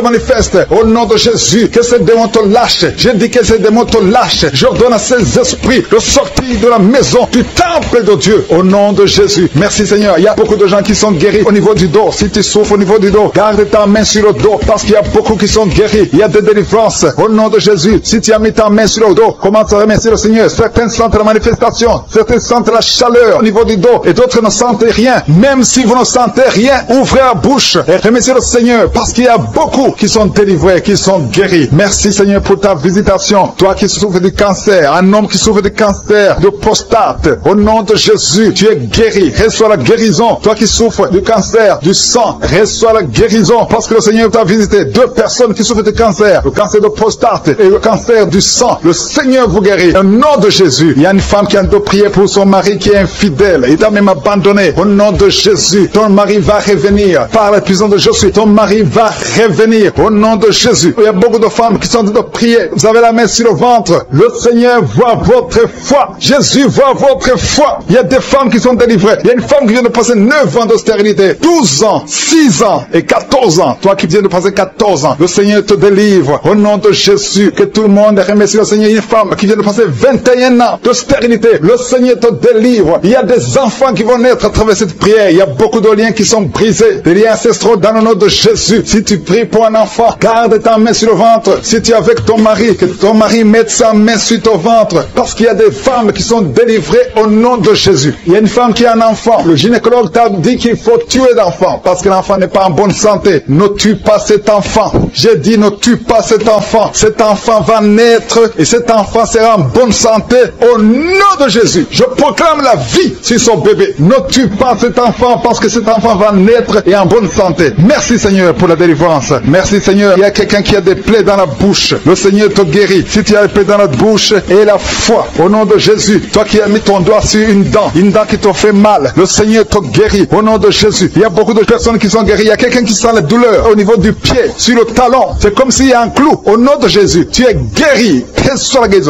manifeste au nom de Jésus. Que ces démons te lâchent. Je dis que ces démons te lâchent. J'ordonne à ces esprits de sortir de la maison du temple de Dieu au nom de Jésus. Merci Seigneur. Il y a beaucoup de gens qui sont guéris au niveau du dos. Si tu souffres au niveau du dos, garde ta main sur le dos parce qu'il y a beaucoup qui sont guéris. Il y a des délivrances au nom de Jésus. Si tu as mis ta main sur le dos, commence à remercier le Seigneur. Certains sentent la manifestation, certains sentent la chaleur au niveau du dos et d'autres ne sentent rien. Même si vous ne sentez rien, ouvrez la bouche et remerciez le Seigneur parce qu'il y a beaucoup qui sont délivrés, qui sont guéris. Merci Seigneur pour ta visitation. Toi qui souffres du cancer, un homme qui souffre du cancer de prostate, au nom de Jésus, tu es guéri. Reçois la guérison. Toi qui souffres du cancer du sang, reçois la guérison parce que le Seigneur t'a visité. 2 personnes qui souffrent du cancer, le cancer de prostate et le cancer du sang. Le Seigneur vous guérit. Au nom de Jésus, il y a une femme qui a de prier pour son mari qui est infidèle. Il t'a même abandonné. Au nom de Jésus, ton mari va revenir. Par la puissance de Jésus, ton mari va revenir. Au nom de Jésus. Il y a beaucoup de femmes qui sont en train de prier. Vous avez la main sur le ventre. Le Seigneur voit votre foi. Jésus voit votre foi. Il y a des femmes qui sont délivrées. Il y a une femme qui vient de passer 9 ans de stérilité, 12 ans, 6 ans et 14 ans. Toi qui viens de passer 14 ans, le Seigneur te délivre. Au nom de Jésus, que tout le monde remercie le Seigneur. Une femme qui vient de passer 21 ans de stérilité, le Seigneur te délivre. Il y a des enfants qui vont naître à travers cette prière. Il y a beaucoup de liens qui sont brisés, des liens ancestraux dans le nom de Jésus. Si tu pries pour un enfant, garde ta main sur le ventre. Si tu es avec ton mari, que ton mari mette sa main sur ton ventre, parce qu'il y a des femmes qui sont délivrées au nom de Jésus. Il y a une femme qui a un enfant. Le gynécologue t'a dit qu'il faut tuer l'enfant parce que l'enfant n'est pas en bonne santé. Ne tue pas cet enfant. J'ai dit ne tue pas cet enfant. Cet enfant va naître et cet enfant sera en bonne santé au nom de Jésus. Je proclame la vie sur son bébé. Ne tue pas cet enfant parce que cet enfant va naître et en bonne santé. Merci Seigneur pour la délivrance. Merci Seigneur. Il y a quelqu'un qui a des plaies dans la bouche. Le Seigneur te guérit. Si tu as des plaies dans la bouche et la foi au nom de Jésus. Toi qui as mis ton doigt sur une dent qui te fait mal, le Seigneur te guérit au nom de Jésus. Il y a beaucoup de personnes qui sont guéries. Il y a quelqu'un qui sent la douleur au niveau du pied, sur le talon. C'est comme s'il y a un clou. Au nom de Jésus, tu es guéri.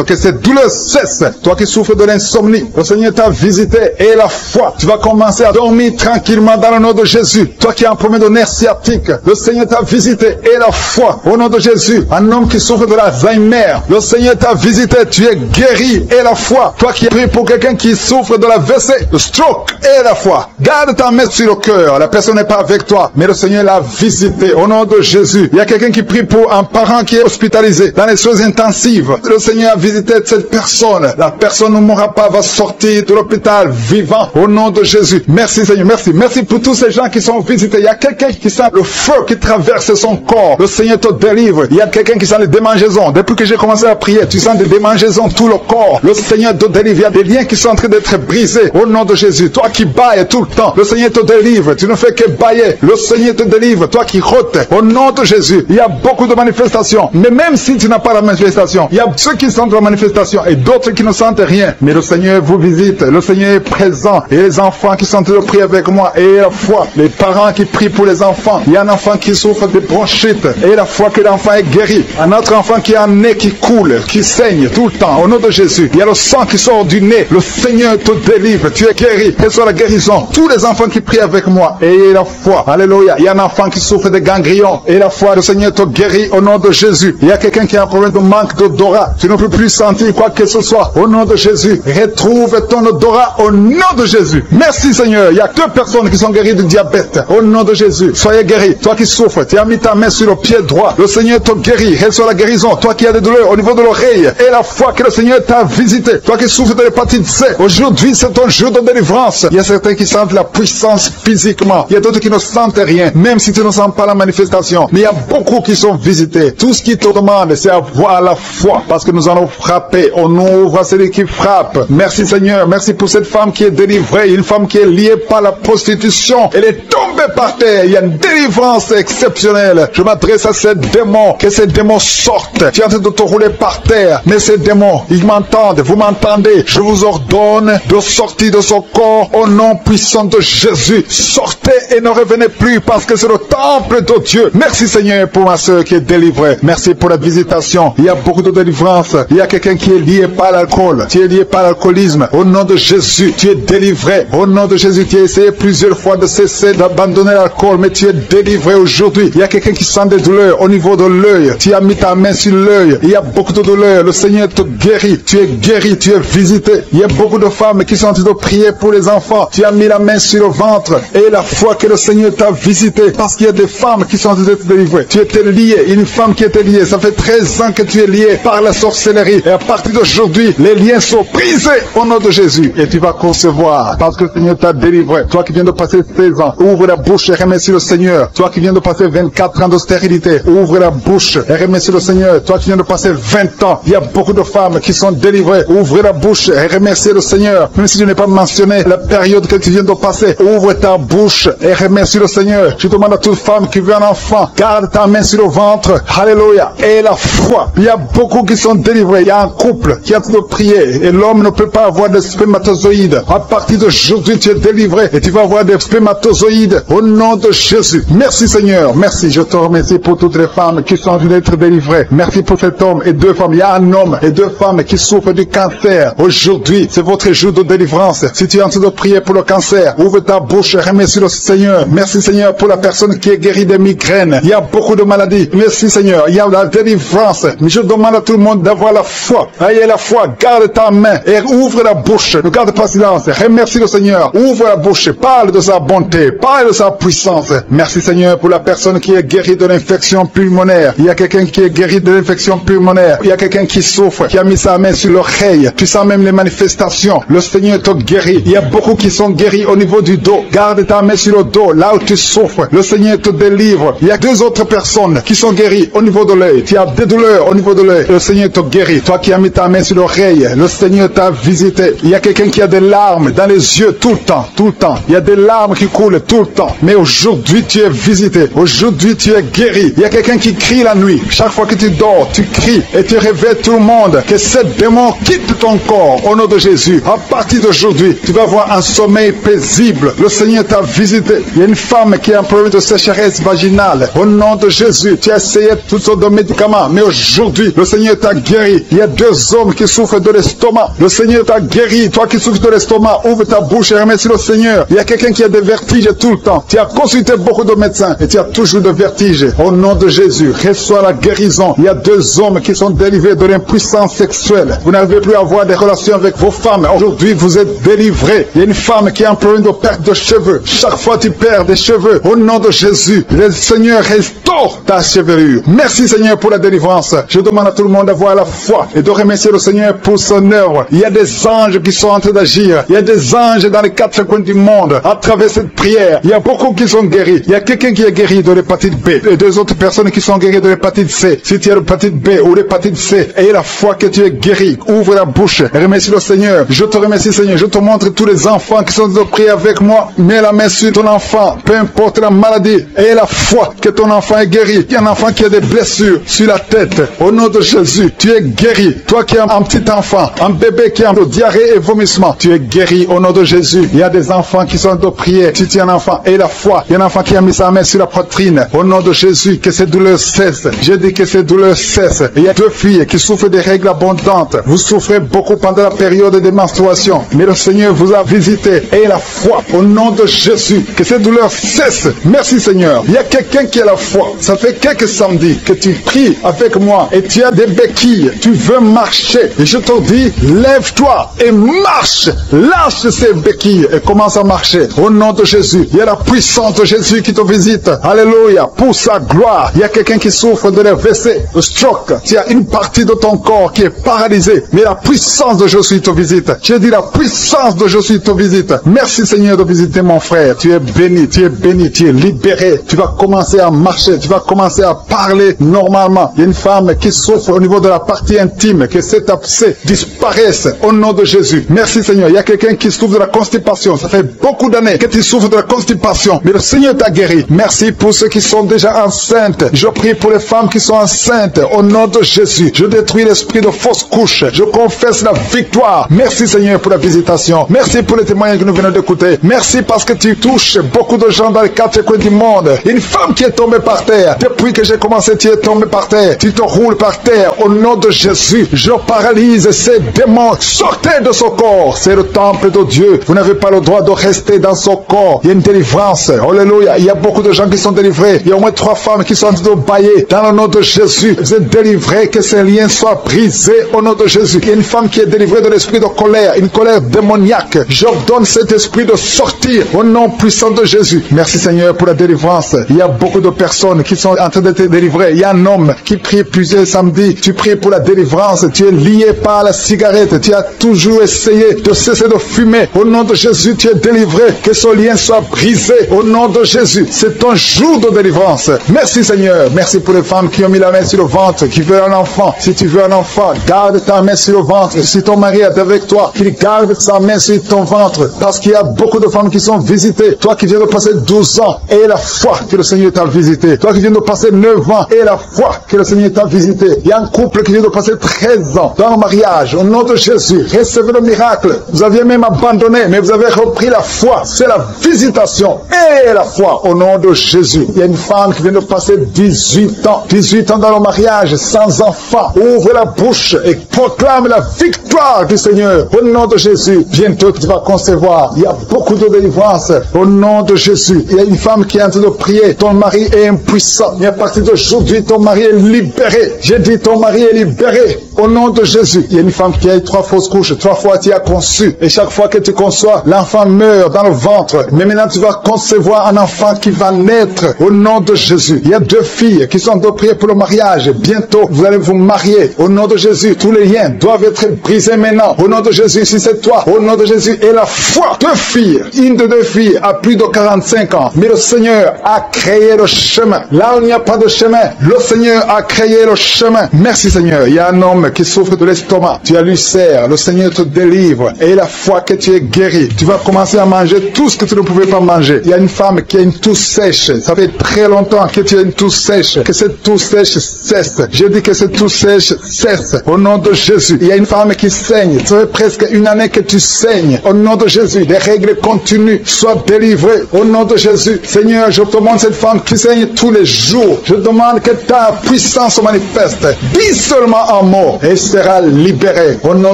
Que cette douleur cesse. Toi qui souffres de l'insomnie, le Seigneur t'a visité et la foi. Tu vas commencer à dormir tranquillement dans le nom de Jésus. Toi qui as un problème de nerf sciatique, le Seigneur t'a visité et la foi. Au nom de Jésus, un homme qui souffre de l'Alzheimer, le Seigneur t'a visité. Tu es guéri et la foi. Toi qui pries pour quelqu'un qui souffre de la WC, le stroke et la foi. Garde ta main sur le cœur. La personne n'est pas avec toi, mais le Seigneur l'a visité. Au nom de Jésus, il y a quelqu'un qui prie pour un parent qui est hospitalisé dans les soins intensives. Le Seigneur a visité cette personne. La personne ne mourra pas, va sortir de l'hôpital vivant. Au nom de Jésus. Merci Seigneur, merci. Merci pour tous ces gens qui sont visités. Il y a quelqu'un qui sent le feu qui traverse son corps. Le Seigneur te délivre. Il y a quelqu'un qui sent les démangeaisons. Depuis que j'ai commencé à prier, tu sens des démangeaisons tout le corps. Le Seigneur te délivre. Il y a des liens qui sont en train d'être brisés. Au nom de Jésus. Toi qui bailles tout le temps, le Seigneur te délivre. Tu ne fais que bailler. Le Seigneur te délivre. Toi qui rôtes. Au nom de Jésus. Il y a beaucoup de manifestations. Mais même si tu n'as pas la manifestation, il y a ceux qui sentent la manifestation et d'autres qui ne sentent rien. Mais le Seigneur vous visite. Le Seigneur est présent. Et les enfants qui sont en train de prier avec moi. Et la foi. Les parents qui prient pour les enfants. Il y a un enfant qui souffre de bronchite. Et la foi que l'enfant est guéri. Un autre enfant qui a un nez qui coule, qui saigne tout le temps. Au nom de Jésus. Il y a le sang qui sort du nez. Le Seigneur te délivre. Tu es guéri. Reçois la guérison. Tous les enfants qui prient avec moi. Et la foi. Alléluia. Il y a un enfant qui souffre de ganglions. et la foi, le Seigneur te guérit au nom de Jésus. Il y a quelqu'un qui a un problème de manque d'odorat. Tu ne peux plus sentir quoi que ce soit. Au nom de Jésus, retrouve ton odorat au nom de Jésus. Merci Seigneur. Il y a 2 personnes qui sont guéries du diabète. Au nom de Jésus, soyez guéris. Toi qui souffres, tu as mis ta main sur le pied droit. Le Seigneur te guérit. Reçois la guérison. Toi qui as des douleurs au niveau de l'oreille, et la foi que le Seigneur t'a visité. Toi qui souffres de l'hépatite C, aujourd'hui c'est ton jour de délivrance. Il y a certains qui sentent la puissance physiquement. Il y a d'autres qui ne sentent rien, même si tu ne sens pas la manifestation. Mais il y a beaucoup qui sont visités. Tout ce qui te demande, c'est avoir la foi, parce que nous allons frapper. On ouvre à celui qui frappe. Merci Seigneur. Merci pour cette femme qui est délivrée. Une femme qui est liée par la prostitution. Elle est tombée par terre. Il y a une délivrance exceptionnelle. Je m'adresse à ces démons. Que ces démons sortent. Tu es en train de te rouler par terre. Mais ces démons, ils m'entendent. Vous m'entendez. Je vous ordonne de sortir de son corps au nom puissant de Jésus. Sortez et ne revenez plus, parce que c'est le temple de Dieu. Merci Seigneur pour ma soeur qui est délivrée. Merci pour la visitation. Il y a beaucoup de délivrance. Il y a quelqu'un qui est lié par l'alcool. Tu es lié par l'alcoolisme. Au nom de Jésus, tu es délivré. Au nom de Jésus, tu as essayé plusieurs fois de cesser d'abandonner l'alcool, mais tu es délivré aujourd'hui. Il y a quelqu'un qui sent des douleurs au niveau de l'œil. Tu as mis ta main sur l'œil. Il y a beaucoup de douleurs. Le Seigneur te guérit. Tu es guéri. Tu es visité. Il y a beaucoup de femmes qui sont en train de prier pour les enfants. Tu as mis la main sur le ventre et la foi que le Seigneur t'a visité, parce qu'il y a des femmes qui sont en train d'être délivrées. Tu étais lié. Une femme qui était liée. Ça fait 13 ans que tu es lié par la sorcellerie. Et à partir d'aujourd'hui, les liens sont brisés au nom de Jésus. Et tu vas concevoir, parce que le Seigneur t'a délivré. Toi qui viens de passer 16 ans, ouvre la bouche et remercie le Seigneur. Toi qui viens de passer 24 ans de stérilité, ouvre la bouche et remercie le Seigneur. Toi qui viens de passer 20 ans, il y a beaucoup de femmes qui sont délivrées. Ouvre la bouche et remercie le Seigneur. Même si je n'ai pas mentionné la période que tu viens de passer, ouvre ta bouche et remercie le Seigneur. Je demande à toute femme qui veut un enfant, garde ta main sur le ventre. Alléluia. Et la foi. Il y a beaucoup qui sont délivrés. Il y a un couple qui est en train de prier et l'homme ne peut pas avoir de spermatozoïdes. À partir d'aujourd'hui, tu es délivré et tu vas avoir des spermatozoïdes au nom de Jésus. Merci Seigneur. Merci. Je te remercie pour toutes les femmes qui sont en train d'être délivrées. Merci pour cet homme et 2 femmes. Il y a un homme et 2 femmes qui souffrent du cancer. Aujourd'hui, c'est votre jour de délivrance. Si tu es en train de prier pour le cancer, ouvre ta bouche et remercie le Seigneur. Merci Seigneur pour la personne qui est guérie des migraines. Il y a beaucoup de maladies. Merci Seigneur. Il y a la délivrance. Mais je demande à tout le monde d'avoir la foi. Ayez la foi. Garde ta main et ouvre la bouche. Ne garde pas silence. Remercie le Seigneur. Ouvre la bouche. Parle de sa bonté. Parle de sa puissance. Merci Seigneur pour la personne qui est guérie de l'infection pulmonaire. Il y a quelqu'un qui est guéri de l'infection pulmonaire. Il y a quelqu'un qui souffre, qui a mis sa main sur l'oreille. Tu sens même les manifestations. Le Seigneur te guérit. Il y a beaucoup qui sont guéris au niveau du dos. Garde ta main sur le dos, là où tu souffres. Le Seigneur te délivre. Il y a 2 autres personnes qui sont guéries au niveau de l'œil. Tu as des douleurs au niveau de l'œil. Le Seigneur te guérit. Toi qui as mis ta main sur l'oreille, le Seigneur t'a visité. Il y a quelqu'un qui a des larmes dans les yeux tout le temps, tout le temps. Il y a des larmes qui coulent tout le temps. Mais aujourd'hui, tu es visité. Aujourd'hui, tu es guéri. Il y a quelqu'un qui crie la nuit. Chaque fois que tu dors, tu cries et tu réveilles tout le monde. Que ce démon quitte ton corps au nom de Jésus. À partir d'aujourd'hui, tu vas avoir un sommeil paisible. Le Seigneur t'a visité. Il y a une femme qui a un problème de sécheresse vaginale. Au nom de Jésus, tu as essayé toutes sortes de médicaments. Mais aujourd'hui, le Seigneur t'a guéri. Il y a 2 hommes qui souffrent de l'estomac. Le Seigneur t'a guéri. Toi qui souffres de l'estomac, ouvre ta bouche et remercie le Seigneur. Il y a quelqu'un qui a des vertiges tout le temps. Tu as consulté beaucoup de médecins et tu as toujours des vertiges. Au nom de Jésus, reçois la guérison. Il y a 2 hommes qui sont délivrés de l'impuissance sexuelle. Vous n'avez plus à avoir des relations avec vos femmes. Aujourd'hui, vous êtes délivrés. Il y a une femme qui a un problème de perte de cheveux. Chaque fois tu perds des cheveux. Au nom de Jésus, le Seigneur restaure ta chevelure. Merci Seigneur pour la délivrance. Je demande à tout le monde d'avoir la foi et de remercier le Seigneur pour son œuvre. Il y a des anges qui sont en train d'agir. Il y a des anges dans les 4 coins du monde. À travers cette prière, il y a beaucoup qui sont guéris. Il y a quelqu'un qui est guéri de l'hépatite B et 2 autres personnes qui sont guéries de l'hépatite C. Si tu as l'hépatite B ou l'hépatite C, aie la foi que tu es guéri. Ouvre la bouche et remercie le Seigneur. Je te remercie Seigneur. Je te montre tous les enfants qui sont de prier avec moi. Mets la main sur ton enfant, peu importe la maladie. Aie la foi que ton enfant est guéri. Il y a un enfant qui a des blessures sur la tête. Au nom de Jésus, tu es guéri. Toi qui as un petit enfant, un bébé qui a de diarrhée et vomissement, tu es guéri au nom de Jésus. Il y a des enfants qui sont de prier. Si tu es un enfant, aie la foi. Il y a un enfant qui a mis sa main sur la poitrine. Au nom de Jésus, que ces douleurs cessent. Je dis que ces douleurs cessent. Et il y a 2 filles qui souffrent des règles abondantes. Vous souffrez beaucoup pendant la période de menstruation. Mais le Seigneur vous a visité. Aie la foi au nom de Jésus. Que ces douleurs cessent. Merci Seigneur. Il y a quelqu'un quelqu'un qui a la foi. Ça fait quelques samedis que tu pries avec moi et tu as des béquilles. Tu veux marcher. Et je te dis, lève-toi et marche. Lâche ces béquilles et commence à marcher. Au nom de Jésus, il y a la puissance de Jésus qui te visite. Alléluia. Pour sa gloire. Il y a quelqu'un qui souffre de l'AVC, de stroke. Tu as une partie de ton corps qui est paralysée. Mais la puissance de Jésus te visite. J'ai dit la puissance de Jésus te visite. Merci Seigneur de visiter mon frère. Tu es béni, tu es béni, tu es libéré. Tu vas commencer à marcher. Tu vas commencer à parler normalement. Il y a une femme qui souffre au niveau de la partie intime. Que cet abcès disparaisse au nom de Jésus. Merci Seigneur. Il y a quelqu'un qui souffre de la constipation. Ça fait beaucoup d'années que tu souffres de la constipation. Mais le Seigneur t'a guéri. Merci pour ceux qui sont déjà enceintes. Je prie pour les femmes qui sont enceintes. Au nom de Jésus. Je détruis l'esprit de fausse couche. Je confesse la victoire. Merci Seigneur pour la visitation. Merci pour les témoignages que nous venons d'écouter. Merci parce que tu touches beaucoup de gens dans les quatre coins du monde. Une femme qui est tombée par terre. Depuis que j'ai commencé, tu es tombée par terre. Tu te roules par terre. Au nom de Jésus, je paralyse ces démons. Sortez de ce corps. C'est le temple de Dieu. Vous n'avez pas le droit de rester dans ce corps. Il y a une délivrance. Alléluia. Il y a beaucoup de gens qui sont délivrés. Il y a au moins 3 femmes qui sont en train de bailler. Dans le nom de Jésus, vous êtes délivrés. Que ces liens soient brisés au nom de Jésus. Il y a une femme qui est délivrée de l'esprit de colère. Une colère démoniaque. J'ordonne cet esprit de sortir au nom puissant de Jésus. Merci Seigneur pour la délivrance. Il y a beaucoup de personnes qui sont en train d'être délivrées. Il y a un homme qui prie plusieurs samedis. Tu pries pour la délivrance. Tu es lié par la cigarette. Tu as toujours essayé de cesser de fumer. Au nom de Jésus, tu es délivré. Que ce lien soit brisé. Au nom de Jésus. C'est ton jour de délivrance. Merci Seigneur. Merci pour les femmes qui ont mis la main sur le ventre, qui veulent un enfant. Si tu veux un enfant, garde ta main sur le ventre. Si ton mari est avec toi, qu'il garde sa main sur ton ventre. Parce qu'il y a beaucoup de femmes qui sont visitées. Toi qui viens de passer 12 ans, et la foi que le Seigneur t'a visité. Toi qui viens de passer 9 ans, et la foi que le Seigneur t'a visité. Il y a un couple qui vient de passer 13 ans dans le mariage. Au nom de Jésus, recevez le miracle. Vous aviez même abandonné, mais vous avez repris la foi. C'est la visitation et la foi au nom de Jésus. Il y a une femme qui vient de passer 18 ans. 18 ans dans le mariage, sans enfant. Ouvre la bouche et proclame la victoire du Seigneur. Au nom de Jésus, bientôt tu vas concevoir. Il y a beaucoup de délivrance. Au nom de Jésus, il y a une femme qui est en train de prier. Ton mari est impuissant. Mais à partir d'aujourd'hui, ton mari est libéré. J'ai dit ton mari est libéré. Au nom de Jésus, il y a une femme qui a eu 3 fausses couches. 3 fois tu as conçu. Et chaque fois que tu conçois, l'enfant meurt dans le ventre. Mais maintenant tu vas concevoir un enfant qui va naître. Au nom de Jésus. Il y a 2 filles qui sont en train de prier pour le mariage. Bientôt, vous allez vous marier. Au nom de Jésus, tous les liens doivent être brisés maintenant. Au nom de Jésus, si c'est toi, au nom de Jésus, et la foi. 2 filles. Une de 2 filles a plus de 45 ans. Mais le Seigneur a créé le chemin. Là où il n'y a pas de chemin, le Seigneur a créé le chemin. Merci Seigneur. Il y a un homme qui souffre de l'estomac. Tu as l'ulcère. Le Seigneur te délivre. Et la foi que tu es guéri. Tu vas commencer à manger tout ce que tu ne pouvais pas manger. Il y a une femme qui a une toux sèche. Ça fait très longtemps que tu as une toux sèche. Que cette toux sèche cesse. Je dis que cette toux sèche cesse. Au nom de Jésus. Il y a une femme qui saigne. Ça fait presque une année que tu saignes. Au nom de Jésus. Des règles continues. Sois délivré. Au nom de Jésus. Seigneur, je te demande cette femme qui saigne tous les jours. Je demande que ta puissance se manifeste. Dis seulement un mot et sera libéré. Au nom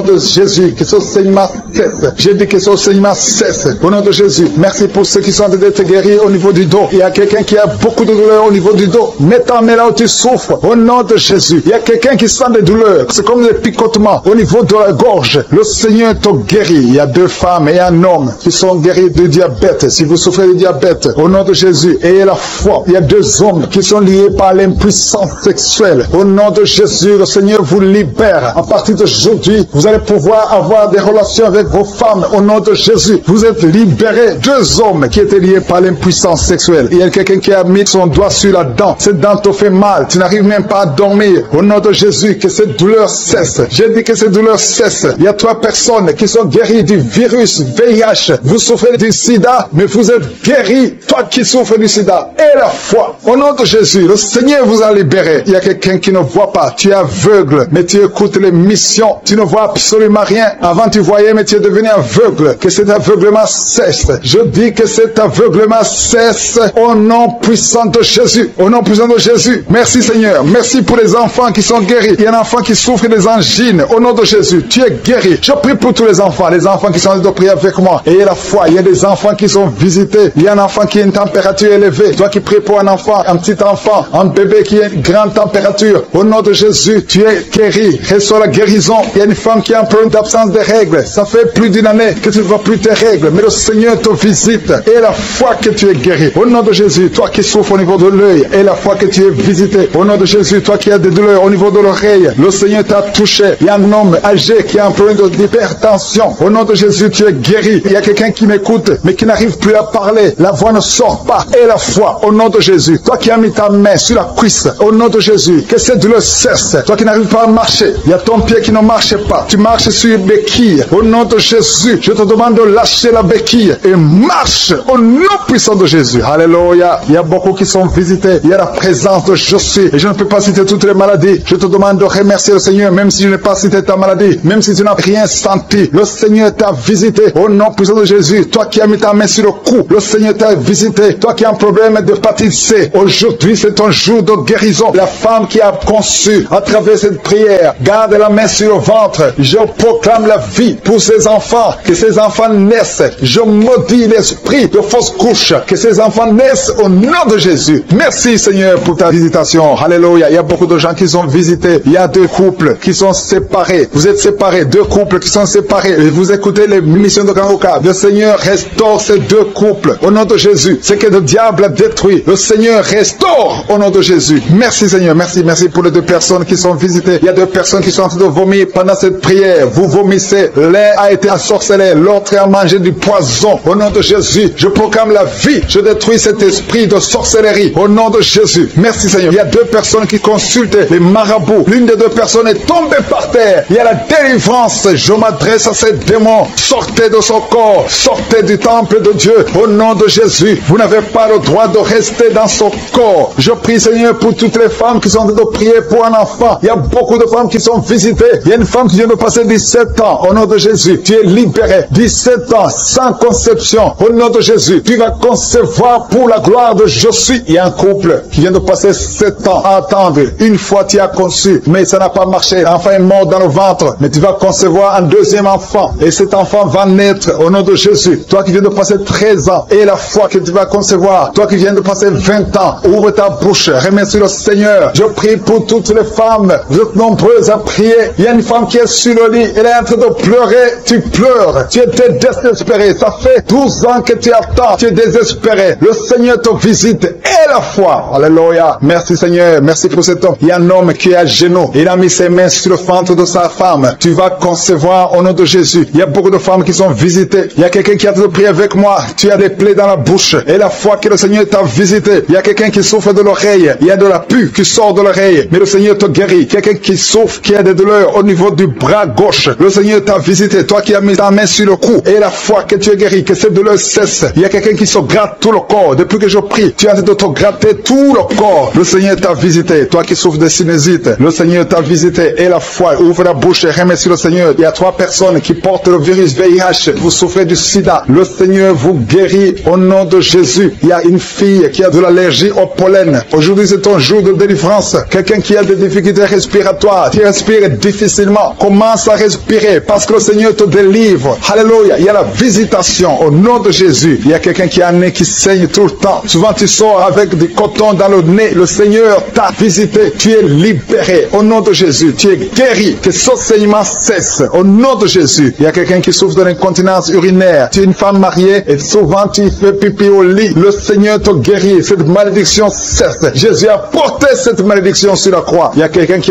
de Jésus. Que ce saignement cesse. Je dis que ce saignement cesse. Au nom de Jésus. Merci pour ceux qui sont en train d'être guéris au niveau du dos. Il y a quelqu'un qui a beaucoup de douleurs au niveau du dos. Mets ta main là où tu souffres. Au nom de Jésus. Il y a quelqu'un qui sent des douleurs. C'est comme des picotements au niveau de la gorge. Le Seigneur te guérit. Il y a 2 femmes et un homme qui sont guéris du diabète. Si vous souffrez du diabète, au nom de Jésus, ayez la foi. Il y a 2 hommes qui sont liés par l'impuissance sexuelle. Au nom de Jésus, le Seigneur vous libère. À partir d'aujourd'hui, vous allez pouvoir avoir des relations avec vos femmes. Au nom de Jésus, vous êtes libérés. 2 hommes qui étaient liés par l'impuissance sexuelle. Il y a quelqu'un qui a mis son doigt sur la dent. Cette dent te fait mal. Tu n'arrives même pas à dormir. Au nom de Jésus, que cette douleur cesse. J'ai dit que cette douleur cesse. Il y a 3 personnes qui sont guéries du virus VIH. Vous souffrez du sida, mais vous êtes guéris. Toi qui souffres du sida. Et la foi. Au nom de Jésus, le Seigneur vous a libéré. Il y a quelqu'un qui ne voit pas. Tu es aveugle, mais tu tu écoutes les missions, tu ne vois absolument rien. Avant tu voyais, mais tu es devenu aveugle. Que cet aveuglement cesse. Je dis que cet aveuglement cesse au nom puissant de Jésus. Au nom puissant de Jésus. Merci Seigneur. Merci pour les enfants qui sont guéris. Il y a un enfant qui souffre des angines. Au nom de Jésus, tu es guéri. Je prie pour tous les enfants qui sont en train de prier avec moi. Ayez la foi. Il y a des enfants qui sont visités. Il y a un enfant qui a une température élevée. Toi qui pries pour un enfant, un petit enfant, un bébé qui a une grande température. Au nom de Jésus, tu es guéri. Reçois la guérison. Il y a une femme qui a un problème d'absence de règles. Ça fait plus d'une année que tu ne vois plus tes règles. Mais le Seigneur te visite. Et la foi que tu es guéri. Au nom de Jésus, toi qui souffres au niveau de l'œil. Et la foi que tu es visité. Au nom de Jésus, toi qui as des douleurs au niveau de l'oreille. Le Seigneur t'a touché. Il y a un homme âgé qui a un problème d'hypertension. Au nom de Jésus, tu es guéri. Il y a quelqu'un qui m'écoute, mais qui n'arrive plus à parler. La voix ne sort pas. Et la foi, au nom de Jésus. Toi qui as mis ta main sur la cuisse, au nom de Jésus, que cette douleur cesse. Toi qui n'arrives pas à marcher, il y a ton pied qui ne marche pas. Tu marches sur une béquille. Au nom de Jésus, je te demande de lâcher la béquille et marche au nom puissant de Jésus. Alléluia. Il y a beaucoup qui sont visités. Il y a la présence de je suis. Et je ne peux pas citer toutes les maladies. Je te demande de remercier le Seigneur, même si je n'ai pas cité ta maladie, même si tu n'as rien senti. Le Seigneur t'a visité au nom puissant de Jésus. Toi qui as mis ta main sur le cou, le Seigneur t'a visité. Toi qui as un problème d'hépatite C, aujourd'hui c'est ton jour de guérison. La femme qui a conçu à travers cette prière, garde la main sur le ventre. Je proclame la vie pour ses enfants, que ces enfants naissent. Je maudis l'esprit de fausse couche, que ces enfants naissent au nom de Jésus. Merci Seigneur pour ta visitation. Alléluia. Il y a beaucoup de gens qui sont visités. Il y a deux couples qui sont séparés. Vous êtes séparés. Deux couples qui sont séparés. Et vous écoutez les missions de Kanguka. Le Seigneur restaure ces deux couples au nom de Jésus. Ce que le diable a détruit, le Seigneur restaure au nom de Jésus. Merci Seigneur. Merci pour les deux personnes qui sont visitées. Il y a deux personnes qui sont en train de vomir pendant cette prière. Vous vomissez. L'un a été ensorcelé, l'autre a mangé du poison. Au nom de Jésus, je proclame la vie. Je détruis cet esprit de sorcellerie au nom de Jésus. Merci Seigneur. Il y a deux personnes qui consultent les marabouts. L'une des deux personnes est tombée par terre. Il y a la délivrance. Je m'adresse à ces démons. Sortez de son corps. Sortez du temple de Dieu. Au nom de Jésus. Vous n'avez pas le droit de rester dans son corps. Je prie Seigneur pour toutes les femmes qui sont en train de prier pour un enfant. Il y a beaucoup de femmes qui sont visitées. Il y a une femme qui vient de passer 17 ans. Au nom de Jésus. Tu es libéré. 17 ans sans conception. Au nom de Jésus. Tu vas concevoir pour la gloire de je suis. Il y a un couple qui vient de passer 7 ans à attendre. Une fois tu as conçu, mais ça n'a pas marché. L'enfant est mort dans le ventre. Mais tu vas concevoir un deuxième enfant. Et cet enfant va naître au nom de Jésus. Toi qui viens de passer 13 ans. Et la foi que tu vas concevoir. Toi qui viens de passer 20 ans. Ouvre ta bouche. Remercie le Seigneur. Je prie pour toutes les femmes. Vous êtes nombreuses à prier. Il y a une femme qui est sur le lit. Elle est en train de pleurer. Tu pleures. Tu étais désespéré. Ça fait 12 ans que tu attends. Tu es désespéré. Le Seigneur te visite. Et la foi. Alléluia. Merci Seigneur. Merci pour cet homme. Il y a un homme qui est à genoux. Il a mis ses mains sur le ventre de sa femme. Tu vas concevoir au nom de Jésus. Il y a beaucoup de femmes qui sont visitées. Il y a quelqu'un qui a de prier avec moi. Tu as des plaies dans la bouche. Et la foi que le Seigneur t'a visité. Il y a quelqu'un qui souffre de l'oreille. Il y a de la pus qui sort de l'oreille. Mais le Seigneur te guérit. Quelqu'un qui souffre, qui a des douleurs au niveau du bras gauche. Le Seigneur t'a visité. Toi qui as mis ta main sur le cou. Et la foi que tu es guéri. Que cette douleur cesse. Il y a quelqu'un qui se gratte tout le corps. Depuis que je prie, tu es en train de te gratter tout le corps. Le Seigneur t'a visité. Toi qui souffres de sinusite. Le Seigneur t'a visité. Et la foi. Ouvre la bouche et remercie le Seigneur. Il y a 3 personnes qui portent le virus VIH. Vous souffrez du sida. Le Seigneur vous guérit au nom de Jésus. Il y a une fille qui a de l'allergie au pollen. Aujourd'hui, c'est ton jour de délivrance. Quelqu'un qui a des difficultés respiratoires, qui respire difficilement, commence à respirer parce que le Seigneur te délivre. Alléluia. Il y a la visitation au nom de Jésus. Il y a quelqu'un qui a un nez qui saigne tout le temps. Souvent, tu sors avec du coton dans le nez. Le Seigneur t'a visité. Tu es libéré au nom de Jésus. Tu es guéri. Que ce saignement cesse au nom de Jésus. Il y a quelqu'un qui souffre de l'incontinence urinaire. Tu es une femme mariée et souvent tu fais pipi au lit. Le Seigneur te guérit. Cette malédiction cesse. Jésus a porté cette malédiction sur la croix. Il y a quelqu'un qui a